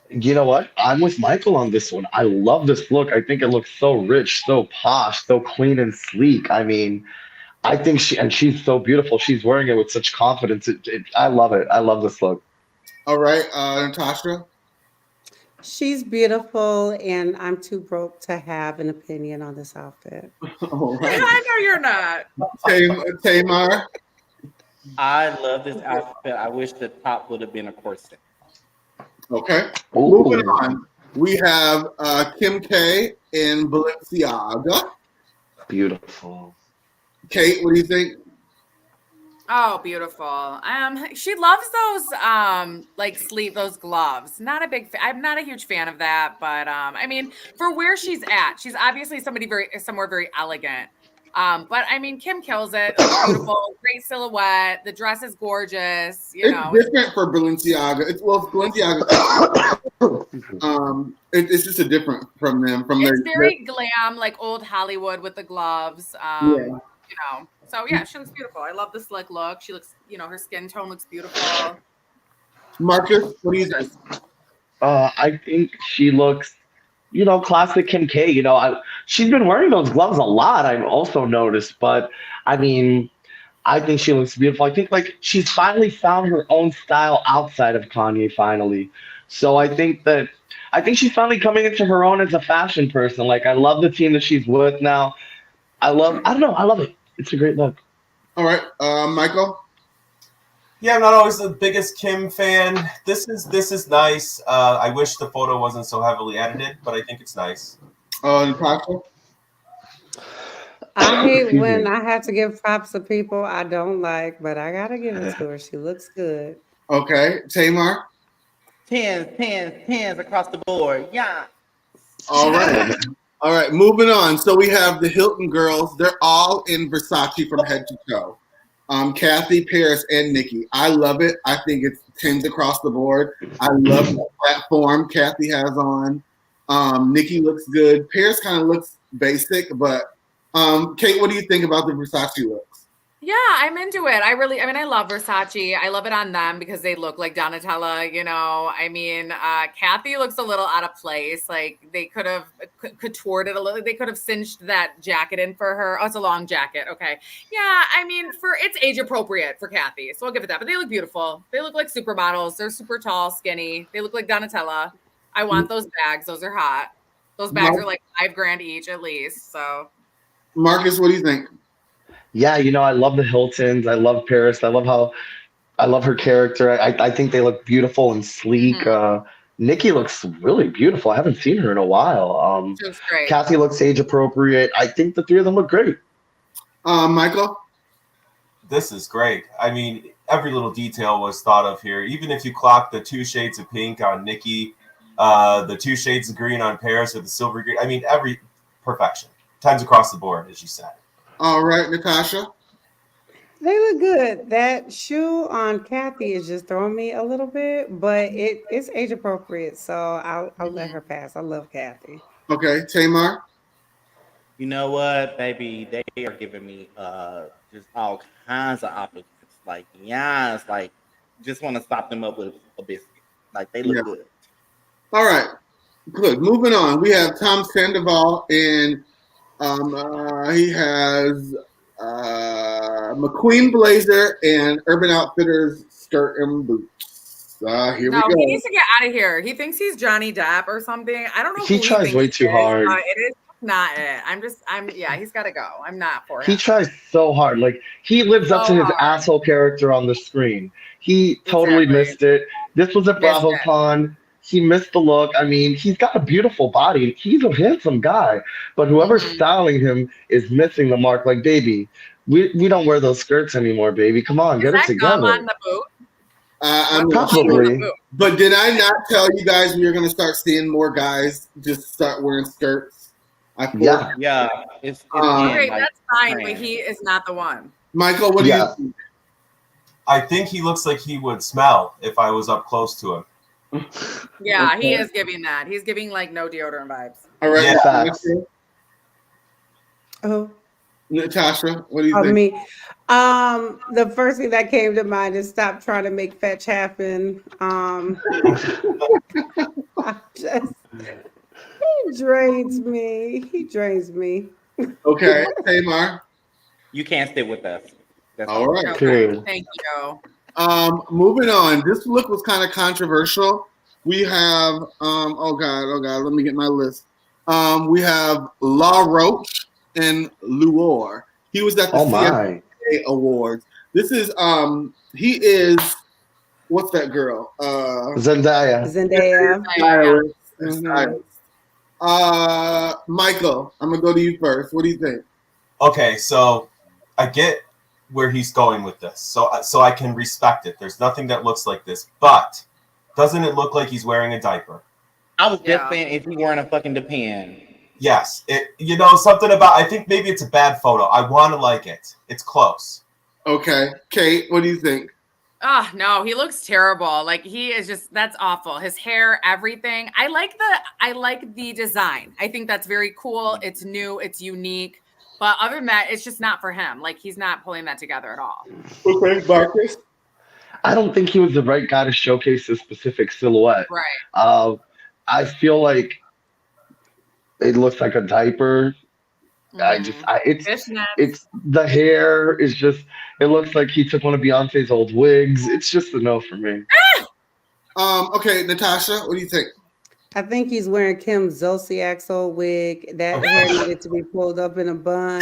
You know what? I'm with Michael on this one. I love this look. I think it looks so rich, so posh, so clean and sleek. I mean, I think she's so beautiful. She's wearing it with such confidence. I love it. I love this look. All right, Natasha? She's beautiful, and I'm too broke to have an opinion on this outfit. All right. I know you're not. Tamar? I love this outfit. I wish the top would have been a corset. Okay. Ooh. Moving on. We have Kim K in Balenciaga. Beautiful. Kate, what do you think? Oh, beautiful. She loves those those gloves. I'm not a huge fan of that, but I mean, for where she's at, she's obviously somewhere very elegant. But I mean, Kim kills it. It's beautiful, great silhouette. The dress is gorgeous. It's different for Balenciaga. It's Balenciaga. It's just a different from them. It's very glam, like old Hollywood with the gloves. So yeah, she looks beautiful. I love the slick look. She looks, her skin tone looks beautiful. Marcus, what do you think? I think she looks, classic Kim K. She's been wearing those gloves a lot, I've also noticed. But, I mean, I think she looks beautiful. I think, she's finally found her own style outside of Kanye, finally. So I think she's finally coming into her own as a fashion person. I love the team that she's with now. I love it. It's a great look. All right, Michael? Yeah, I'm not always the biggest Kim fan. This is nice. I wish the photo wasn't so heavily edited, but I think it's nice. Natasha? I hate Excuse when me. I have to give props to people I don't like, but I gotta give it to her. She looks good. Okay, Tamar. Tens across the board. Yeah. All right. All right, moving on. So we have the Hilton girls. They're all in Versace from head to toe. Kathy, Paris, and Nikki. I love it. I think it's tens across the board. I love the platform Kathy has on. Nikki looks good. Paris kind of looks basic, but Kate, what do you think about the Versace looks? Yeah, I'm into it. I mean, I love Versace. I love it on them because they look like Donatella, you know. I mean, Kathy looks a little out of place. Like they could have contoured it a little. They could have cinched that jacket in for her. Oh, it's a long jacket. Okay. Yeah, I mean, it's age appropriate for Kathy. So I'll give it that. But they look beautiful. They look like supermodels. They're super tall, skinny. They look like Donatella. I want those bags. Those are hot. Those bags are like $5,000 each at least. So Marcus, what do you think? Yeah, I love the Hiltons. I love Paris. I love her character. I think they look beautiful and sleek. Nikki looks really beautiful. I haven't seen her in a while. she looks great. Kathy looks age appropriate. I think the three of them look great. Michael? This is great. I mean, every little detail was thought of here. Even if you clock the 2 shades of pink on Nikki, the 2 shades of green on Paris, or the silver green. I mean, every perfection. Tens across the board, as you said. All right, Natasha? They look good. That shoe on Kathy is just throwing me a little bit, but it's age appropriate, so I'll let her pass. I love Kathy. Okay, Tamar? You know what, baby? They are giving me just all kinds of options. Like, yeah, it's like just want to stop them up with a biscuit. Like they look good. All right, good. Moving on. We have Tom Sandoval, and he has McQueen blazer and Urban Outfitters skirt and boots. Here we go. He needs to get out of here. He thinks he's Johnny Depp or something. I don't know. He tries way too hard. It is not it. Yeah, he's got to go. I'm not for him. He tries so hard. Like he lives up to his asshole character on the screen. He totally missed it. This was at BravoCon. He missed the look. I mean, he's got a beautiful body. He's a handsome guy. But whoever's styling him is missing the mark. Like, baby, we don't wear those skirts anymore, baby. Come on, get it together. On the boot? Probably. But did I not tell you guys we were going to start seeing more guys just start wearing skirts? Yeah. It's great. That's fine, but he is not the one. Michael, what do you think? I think he looks like he would smell if I was up close to him. Yeah, he is giving that. He's giving like no deodorant vibes. All right. Yeah. Natasha, what do you think? The first thing that came to mind is stop trying to make fetch happen. He drains me. Okay, Tamar. You can't sit with us. That's all right. Okay. Thank you. Moving on. This look was kind of controversial. We have oh god, let me get my list. We have La Roche and Luor. He was at the CFA Awards. This is he is what's that girl? Zendaya. Michael, I'm gonna go to you first. What do you think? Okay, so I get where he's going with this, so I can respect it. There's nothing that looks like this, but doesn't it look like he's wearing a diaper? I was just saying if he wearing a fucking Depend. Yes, something about. I think maybe it's a bad photo. I want to like it. It's close. Okay, Kate, what do you think? Oh no, he looks terrible. Like he is that's awful. His hair, everything. I like the design. I think that's very cool. It's new, it's unique. But other than that, it's just not for him. Like he's not pulling that together at all. Okay, Marcus. I don't think he was the right guy to showcase this specific silhouette. Right. I feel like it looks like a diaper. It's the hair is just. It looks like he took one of Beyonce's old wigs. It's just a no for me. Okay, Natasha, what do you think? I think he's wearing Kim Zolciak's old wig. That hair needed to be pulled up in a bun.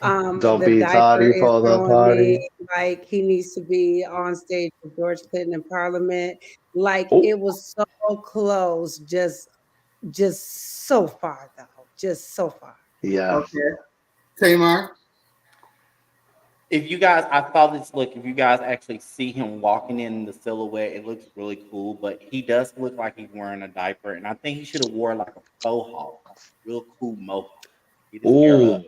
Don't be naughty for the party. Like he needs to be on stage with George Clinton in Parliament. Like it was so close, just so far though, just so far. Yeah. Okay. Tamar. If you guys, I saw this look. If you guys actually see him walking in the silhouette, it looks really cool. But he does look like he's wearing a diaper, and I think he should have wore like a faux hawk, like a real cool mohawk. Get his hair Ooh. up,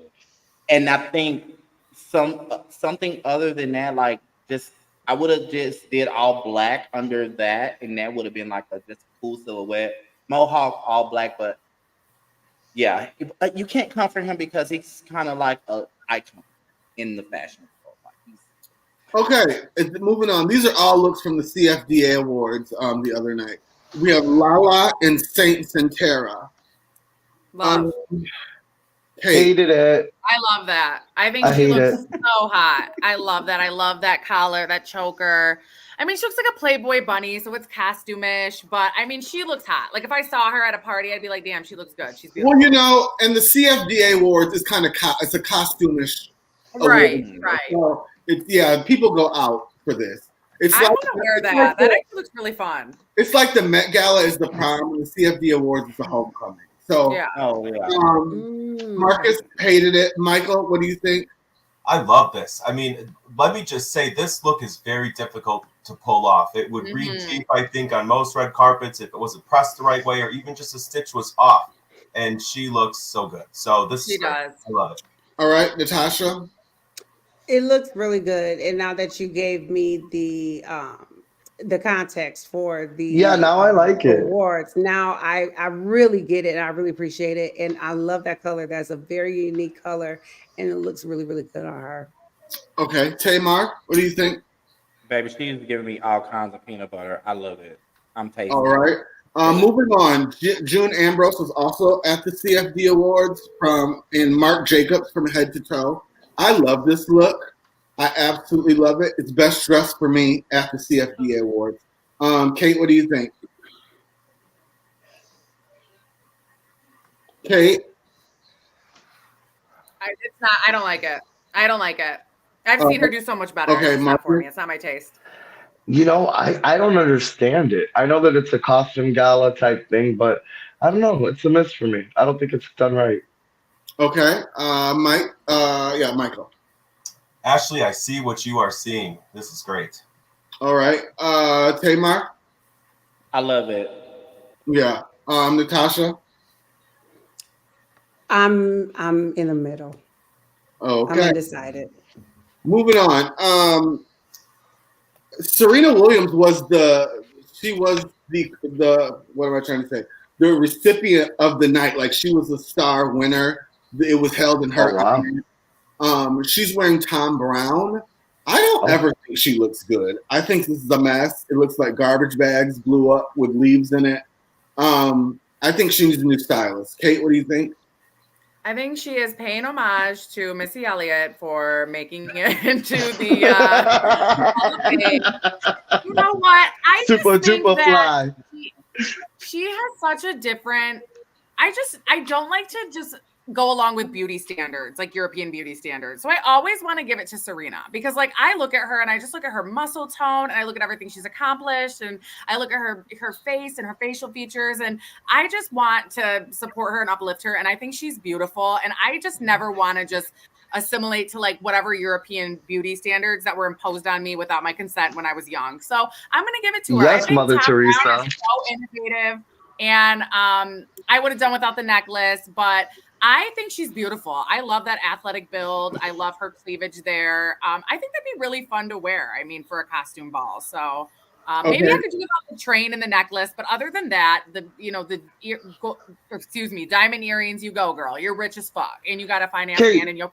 and I think something other than that, like just I would have just did all black under that, and that would have been like a just cool silhouette. Mohawk all black, but yeah, you can't comfort him because he's kind of like a icon in the fashion world. Like he's Okay, moving on. These are all looks from the CFDA Awards the other night. We have Lala and Saint Santera. Love. Hey, Hated it. I love that. I think I she hate looks it. so hot. I love that. I love that collar, that choker. I mean, she looks like a Playboy bunny, so it's costume-ish, but I mean, she looks hot. Like if I saw her at a party, I'd be like, damn, she looks good. She's beautiful. well, you know, and the CFDA Awards is kind of it's a costume-ish Right, award. right. So it's people go out for this. It's I like want to wear that. That actually looks really fun. it's like the Met Gala is the prom, and the CFD Awards is the homecoming. So Yeah. oh yeah. Marcus hated it. Michael, what do you think? I love this. I mean, let me just say, this look is very difficult to pull off. It would read cheap, I think, on most red carpets if it wasn't pressed the right way or even just a stitch was off. And she looks so good. So this She is great. does. I love it. All right, Natasha. It looks really good. And now that you gave me the context for the Yeah, now I like it. awards, now I really get it and I really appreciate it. And I love that color. That's a very unique color and it looks really, really good on her. Okay, Tamar, what do you think? Baby, she's giving me all kinds of peanut butter. I love it. I'm tasting. All right. Moving on, June Ambrose was also at the CFD Awards in Marc Jacobs from head to toe. I love this look. I absolutely love it. It's best dressed for me at the CFD Awards. Kate, what do you think? Kate? It's not. I don't like it. I don't like it. I've seen her do so much better. Okay, It's not for me. It's not my taste. You know, I don't understand it. I know that it's a costume gala type thing, but I don't know. It's a miss for me. I don't think it's done right. Okay. Mike. Michael. Ashleigh, I see what you are seeing. This is great. All right. Tamar. I love it. Yeah. Natasha. I'm in the middle. Okay. I'm undecided. Moving on. Serena Williams was the what am I trying to say? The recipient of the night. Like she was the star winner. It was held in her honor. She's wearing Tom Brown. I don't ever think she looks good. I think this is a mess. It looks like garbage bags blew up with leaves in it. I think she needs a new stylist. Kate, what do you think? I think she is paying homage to Missy Elliott for making it into the. You know what? I just Super think duper that fly. she has such a different. I don't like to just go along with beauty standards, like European beauty standards. So I always want to give it to Serena because like I look at her and I just look at her muscle tone and I look at everything she's accomplished and I look at her face and her facial features and I just want to support her and uplift her. And I think she's beautiful. And I just never want to just assimilate to like whatever European beauty standards that were imposed on me without my consent when I was young. So I'm going to give it to her. Yes, I think Mother Tom Teresa. Brown is so innovative. And I would have done without the necklace, but I think she's beautiful. I love that athletic build. I love her cleavage there. I think that'd be really fun to wear. I mean, for a costume ball. So maybe I could do without the train and the necklace. But other than that, diamond earrings. You go, girl. You're rich as fuck, and you got a finance man, and you'll.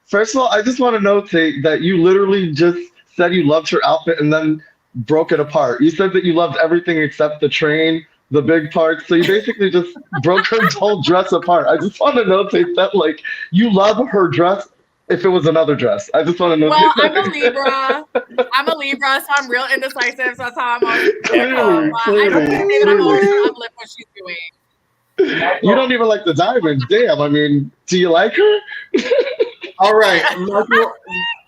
First of all, I just want to notate that you literally just said you loved her outfit and then broke it apart. You said that you loved everything except the train, the big parts. So you basically just broke her whole dress apart. I just want to notate that, like, you love her dress if it was another dress. I just want to notate that. I'm a Libra. So I'm real indecisive. So that's how I'm always. Clearly. I don't think I'm always gonna uplift what she's doing. You don't even like the diamonds. Damn. I mean, do you like her? All right,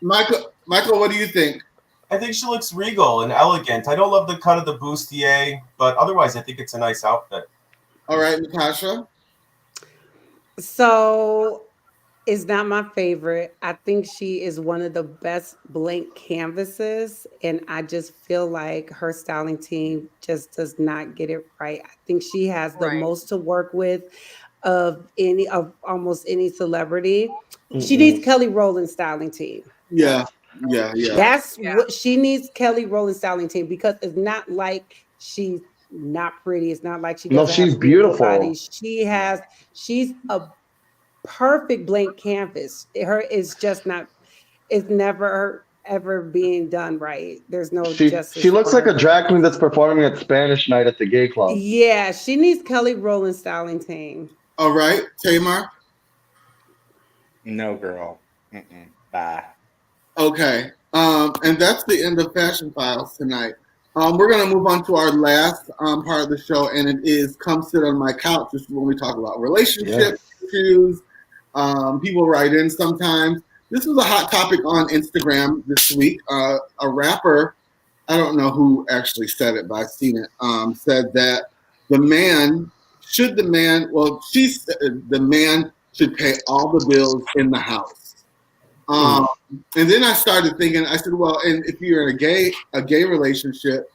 Michael, what do you think? I think she looks regal and elegant. I don't love the cut of the bustier, but otherwise I think it's a nice outfit. All right, Natasha. So is not my favorite. I think she is one of the best blank canvases, and I just feel like her styling team just does not get it right. I think she has the Right. most to work with of almost any celebrity. She needs Mm-mm. Kelly Rowland's styling team. Yeah, Yes. yeah. That's Yeah. what she needs, Kelly Rowland styling team, because it's not like she's not pretty. It's not like she No, doesn't have she's a beautiful body. beautiful. She's a perfect blank canvas. Her is just not, it's never ever being done right. There's no She justice looks for like a her. drag queen that's performing at Spanish night at the gay club. Yeah, she needs Kelly Rowland styling team. All right, Tamar. No, girl. Mm-mm. Bye. Okay. And that's the end of Fashion Files tonight. We're going to move on to our last part of the show, and it is Come Sit on My Couch. This is when we talk about relationship Yes. issues. People write in sometimes. This was a hot topic on Instagram this week. A rapper, I don't know who actually said it, but I've seen it, said that the man, she said the man should pay all the bills in the house. Mm. Um, and then I started thinking, I said, well, and if you're in a gay relationship,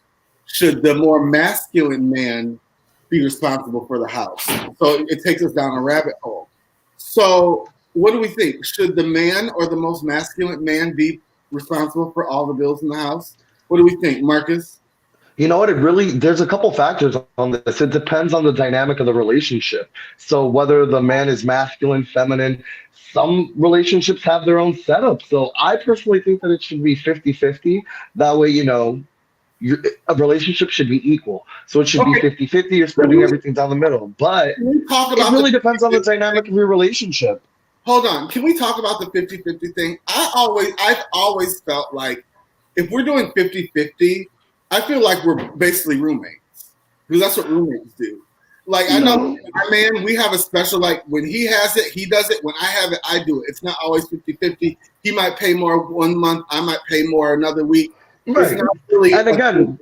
should the more masculine man be responsible for the house? So it takes us down a rabbit hole. So what do we think? Should the man or the most masculine man be responsible for all the bills in the house? What do we think, Marcus? You know what? It really, there's a couple factors on this. It depends on the dynamic of the relationship. So whether the man is masculine, feminine, some relationships have their own setup. So I personally think that it should be 50-50. That way, a relationship should be equal. So it should be Okay, 50-50. You're can splitting everything down the middle. But can we talk it about the really depends on the 50-50 thing? dynamic of your relationship. Hold on. Can we talk about the 50-50 thing? I've always felt like if we're doing 50-50, I feel like we're basically roommates. Because that's what roommates do. Like I know No. our man, we have a special, like when he has it, he does it. When I have it, I do it. It's not always 50-50. He might pay more one month, I might pay more another week. It's Right. not really And a thing again, like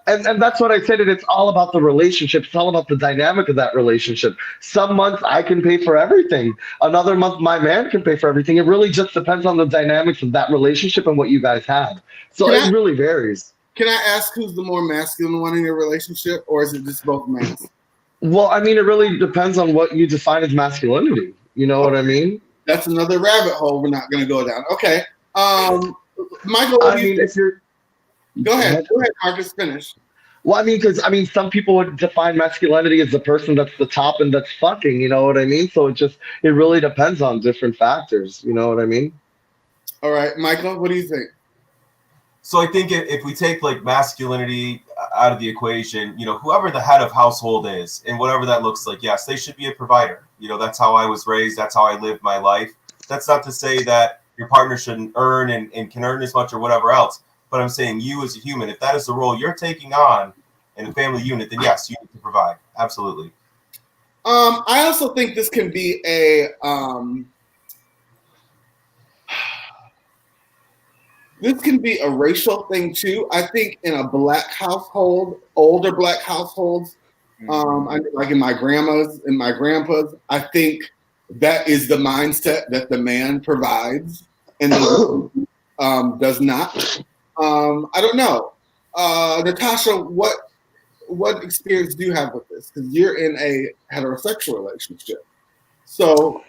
that. and that's what I said. It's all about the relationship. It's all about the dynamic of that relationship. Some months I can pay for everything. Another month my man can pay for everything. It really just depends on the dynamics of that relationship and what you guys have. So Can it I really varies. can I ask who's the more masculine one in your relationship, or is it just both males? Well, I mean, it really depends on what you define as masculinity. You know what I mean? That's another rabbit hole we're not going to go down. Okay. Um, Michael, what I do you mean, think? if you're Go go ahead. ahead. Go ahead, Marcus. Finish. Well, I mean, because I mean, some people would define masculinity as the person that's the top and that's fucking. You know what I mean? So it really depends on different factors. You know what I mean? All right, Michael, what do you think? So I think if we take like masculinity out of the equation, whoever the head of household is and whatever that looks like, yes, they should be a provider. That's how I was raised. That's how I lived my life. That's not to say that your partner shouldn't earn and can earn as much or whatever else. But I'm saying you as a human, if that is the role you're taking on in a family unit, then yes, you need to provide. Absolutely. I also think this can be a racial thing too. I think in a black household, older black households, like in my grandma's and my grandpa's, I think that is the mindset that the man provides and the woman does not. I don't know, Natasha. What experience do you have with this? Because you're in a heterosexual relationship, so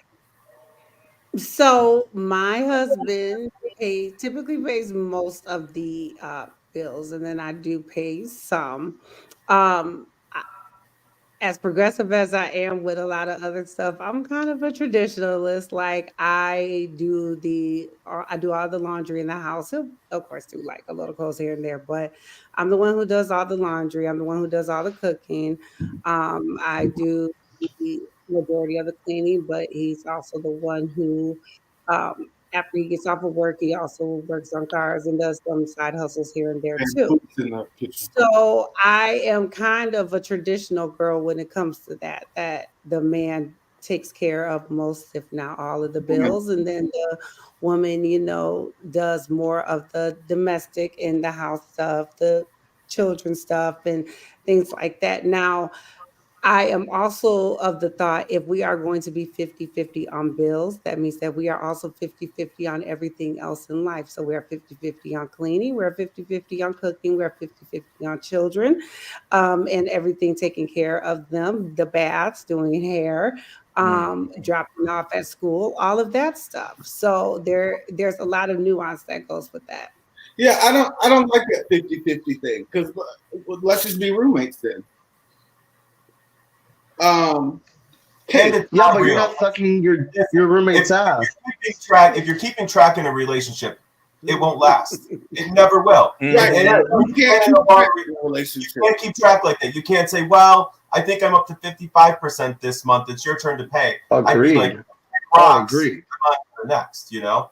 So my husband typically pays most of the bills, and then I do pay some. I, as progressive as I am with a lot of other stuff, I'm kind of a traditionalist. Like I do all the laundry in the house. He'll, of course, do like a little clothes here and there, but I'm the one who does all the laundry. I'm the one who does all the cooking. I do the majority of the cleaning, but he's also the one who, after he gets off of work, he also works on cars and does some side hustles here and there and too. food's in the kitchen. So I am kind of a traditional girl when it comes to that the man takes care of most, if not all, of the bills, and then the woman, does more of the domestic and the house stuff, the children stuff, and things like that. Now, I am also of the thought if we are going to be 50-50 on bills, that means that we are also 50-50 on everything else in life. So we're 50-50 on cleaning, we're 50-50 on cooking, we're 50-50 on children, and everything taking care of them, the baths, doing hair, dropping off at school, all of that stuff. So there's a lot of nuance that goes with that. Yeah, I don't like that 50-50 thing because let's just be roommates then. And it's Yeah, not but you're real. not sucking your roommate's ass. If you're keeping track in a relationship, it won't last. It never will. Right. You can't keep track in a relationship. You can't keep track like that. You can't say, well, I think I'm up to 55% this month. It's your turn to pay. Agreed. I'd be like, rocks. Agreed. I'm on to the next, you know?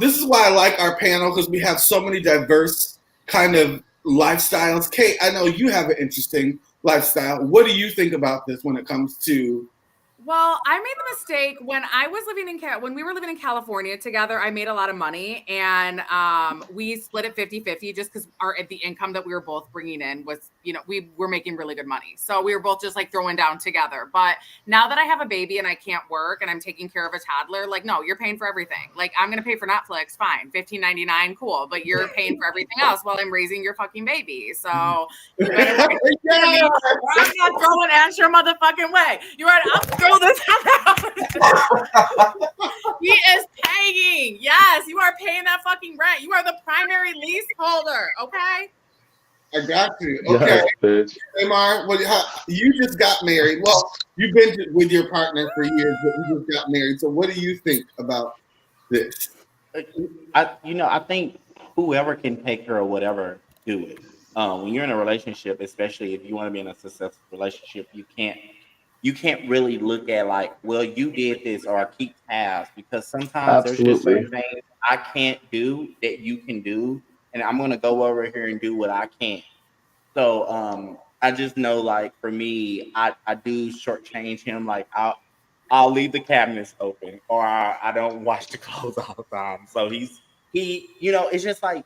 This is why I like our panel because we have so many diverse kind of lifestyles. Kate, I know you have an interesting lifestyle. What do you think about this when it comes to? Well, I made the mistake when I was living when we were living in California together. I made a lot of money, and we split it 50-50 just because the income that we were both bringing in was, we were making really good money. So we were both just like throwing down together. But now that I have a baby and I can't work and I'm taking care of a toddler, like, no, you're paying for everything. Like, I'm gonna pay for Netflix, fine, $15.99, cool. But you're paying for everything else while I'm raising your fucking baby. So you better I'm not throwing ass your motherfucking way. You're right. I'll throw this out. He is paying. Yes, you are paying that fucking rent. You are the primary leaseholder. Okay. I got you. Okay. Yes, Tamar, you just got married. Well, you've been with your partner for years, but you just got married. So what do you think about this? I think whoever can take care of whatever, do it. When you're in a relationship, especially if you want to be in a successful relationship, you can't really look at like, well, you did this or I keep tabs, because sometimes there's just certain things I can't do that you can do, and I'm gonna go over here and do what I can. So I just know, like, for me, I do shortchange him. Like, I'll leave the cabinets open, or I don't wash the clothes all the time. So it's just like,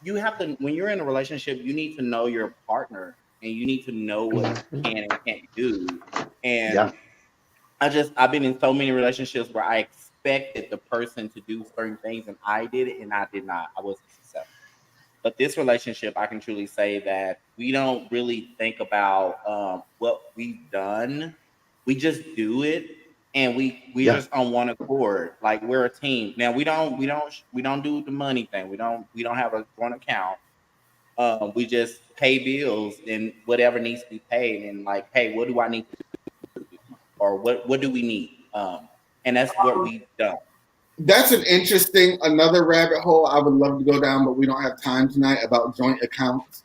you have to, when you're in a relationship, you need to know your partner and you need to know what you can and can't do. And I've been in so many relationships where I expected the person to do certain things and I did it and I did not. I wasn't successful. But this relationship, I can truly say that we don't really think about what we've done. We just do it, and we just on one accord. Like, we're a team. Now we don't do the money thing. We don't have a joint account. We just pay bills and whatever needs to be paid. And like, hey, what do I need to do? Or what do we need? And that's what we've done. That's another rabbit hole I would love to go down, but we don't have time tonight, about joint accounts.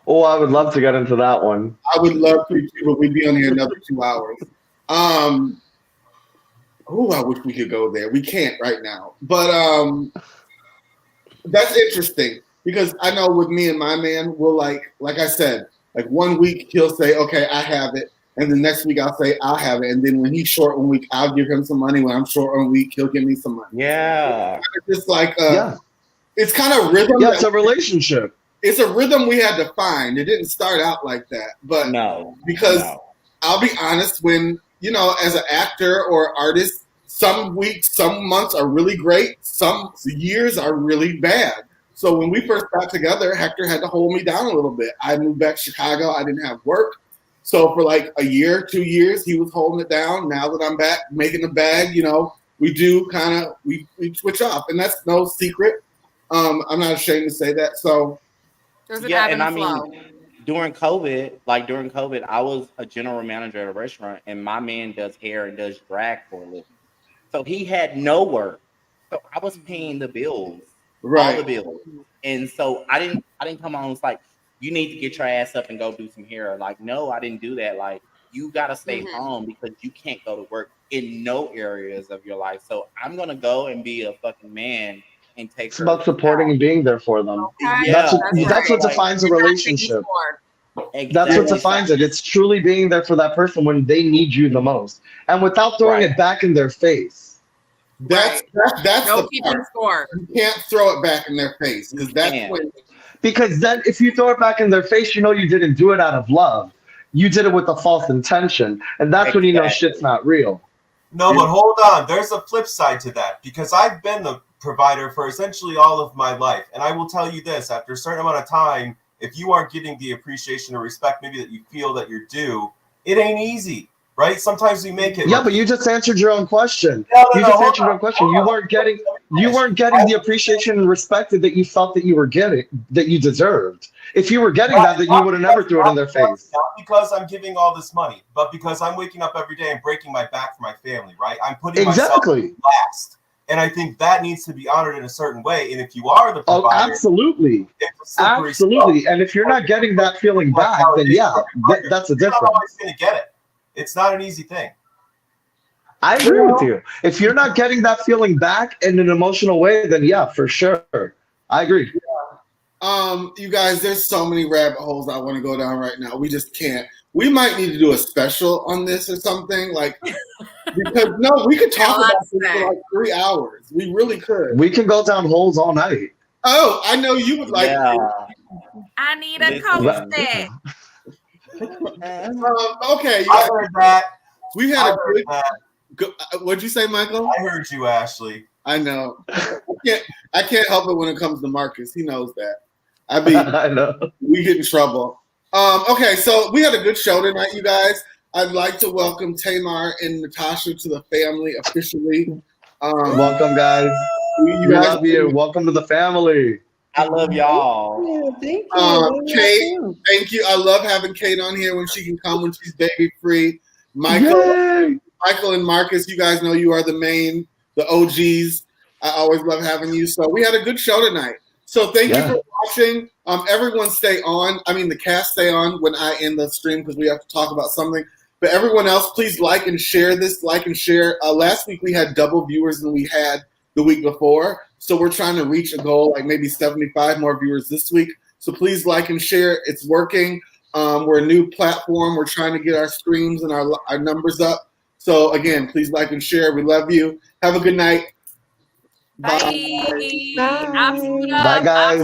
Oh, I would love to get into that one. I would love to too, but we'd be on here another 2 hours. I wish we could go there. We can't right now. But that's interesting because I know with me and my man, we'll like I said, like 1 week he'll say, okay, I have it. And the next week I'll say I'll have it. And then when he's short 1 week, I'll give him some money. When I'm short 1 week, he'll give me some money. Yeah. It's just like it's kind of rhythm. Yeah, it's a relationship. It's a rhythm we had to find. It didn't start out like that. But because I'll be honest, when, as an actor or artist, some weeks, some months are really great. Some years are really bad. So when we first got together, Hector had to hold me down a little bit. I moved back to Chicago. I didn't have work. So for like a year, 2 years, he was holding it down. Now that I'm back making the bag, we do we switch off. And that's no secret. I'm not ashamed to say that. So there's an ebb and flow. During COVID, I was a general manager at a restaurant, and my man does hair and does drag for a living. So he had no work. So I was paying the bills, all the bills. And so I didn't come on. It's like, you need to get your ass up and go do some hair. Like, no, I didn't do that. Like, you got to stay home because you can't go to work in no areas of your life. So I'm going to go and be a fucking man and take It's about supporting and being there for them. Okay. That's what defines a relationship. Exactly. That's what defines it. It's truly being there for that person when they need you the most. And without throwing it back in their face. That's no the keeping score. You can't throw it back in their face because that's when. Because then if you throw it back in their face, you didn't do it out of love. You did it with a false intention, and that's when you know shit's not real. No, but hold on. There's a flip side to that, because I've been the provider for essentially all of my life. And I will tell you this, after a certain amount of time, if you aren't getting the appreciation or respect maybe that you feel that you're due, it ain't easy, right? Sometimes we make it. Yeah, but you just answered your own question. You just answered your own question. You weren't getting the appreciation and respect that you felt that you were getting, that you deserved. If you were getting that, then you would have never threw it in their face. Not because I'm giving all this money, but because I'm waking up every day and breaking my back for my family, right? I'm putting myself last. And I think that needs to be honored in a certain way. And if you are the provider, absolutely. Absolutely. And if you're not getting that feeling back, then yeah, that's a difference. You're not always going to get it. It's not an easy thing. I agree with you. If you're not getting that feeling back in an emotional way, then yeah, for sure. I agree. You guys, there's so many rabbit holes I want to go down right now. We just can't. We might need to do a special on this or something, like, because no, we could talk about this for like 3 hours. We really could. We can go down holes all night. Oh, I know you would like. I need a coaster. Okay, I heard that. We had what'd you say, Michael? I heard you, Ashleigh. I know. I can't help it when it comes to Marcus. He knows that. I know. We get in trouble. Okay, so we had a good show tonight, you guys. I'd like to welcome Tamar and Natasha to the family officially. Welcome, guys. We love you. Welcome to the family. I love y'all. Thank you. Kate, thank you. I love having Kate on here when she can come when she's baby free. Michael and Marcus, you guys know you are the OGs. I always love having you. So we had a good show tonight. So thank you for watching. Everyone stay on. I mean, the cast stay on when I end the stream because we have to talk about something. But everyone else, please like and share this. Like and share. Last week we had double viewers than we had the week before. So we're trying to reach a goal, like maybe 75 more viewers this week. So please like and share. It's working. We're a new platform. We're trying to get our streams and our numbers up. So again, please like and share. We love you. Have a good night. Bye. Bye. Bye, guys.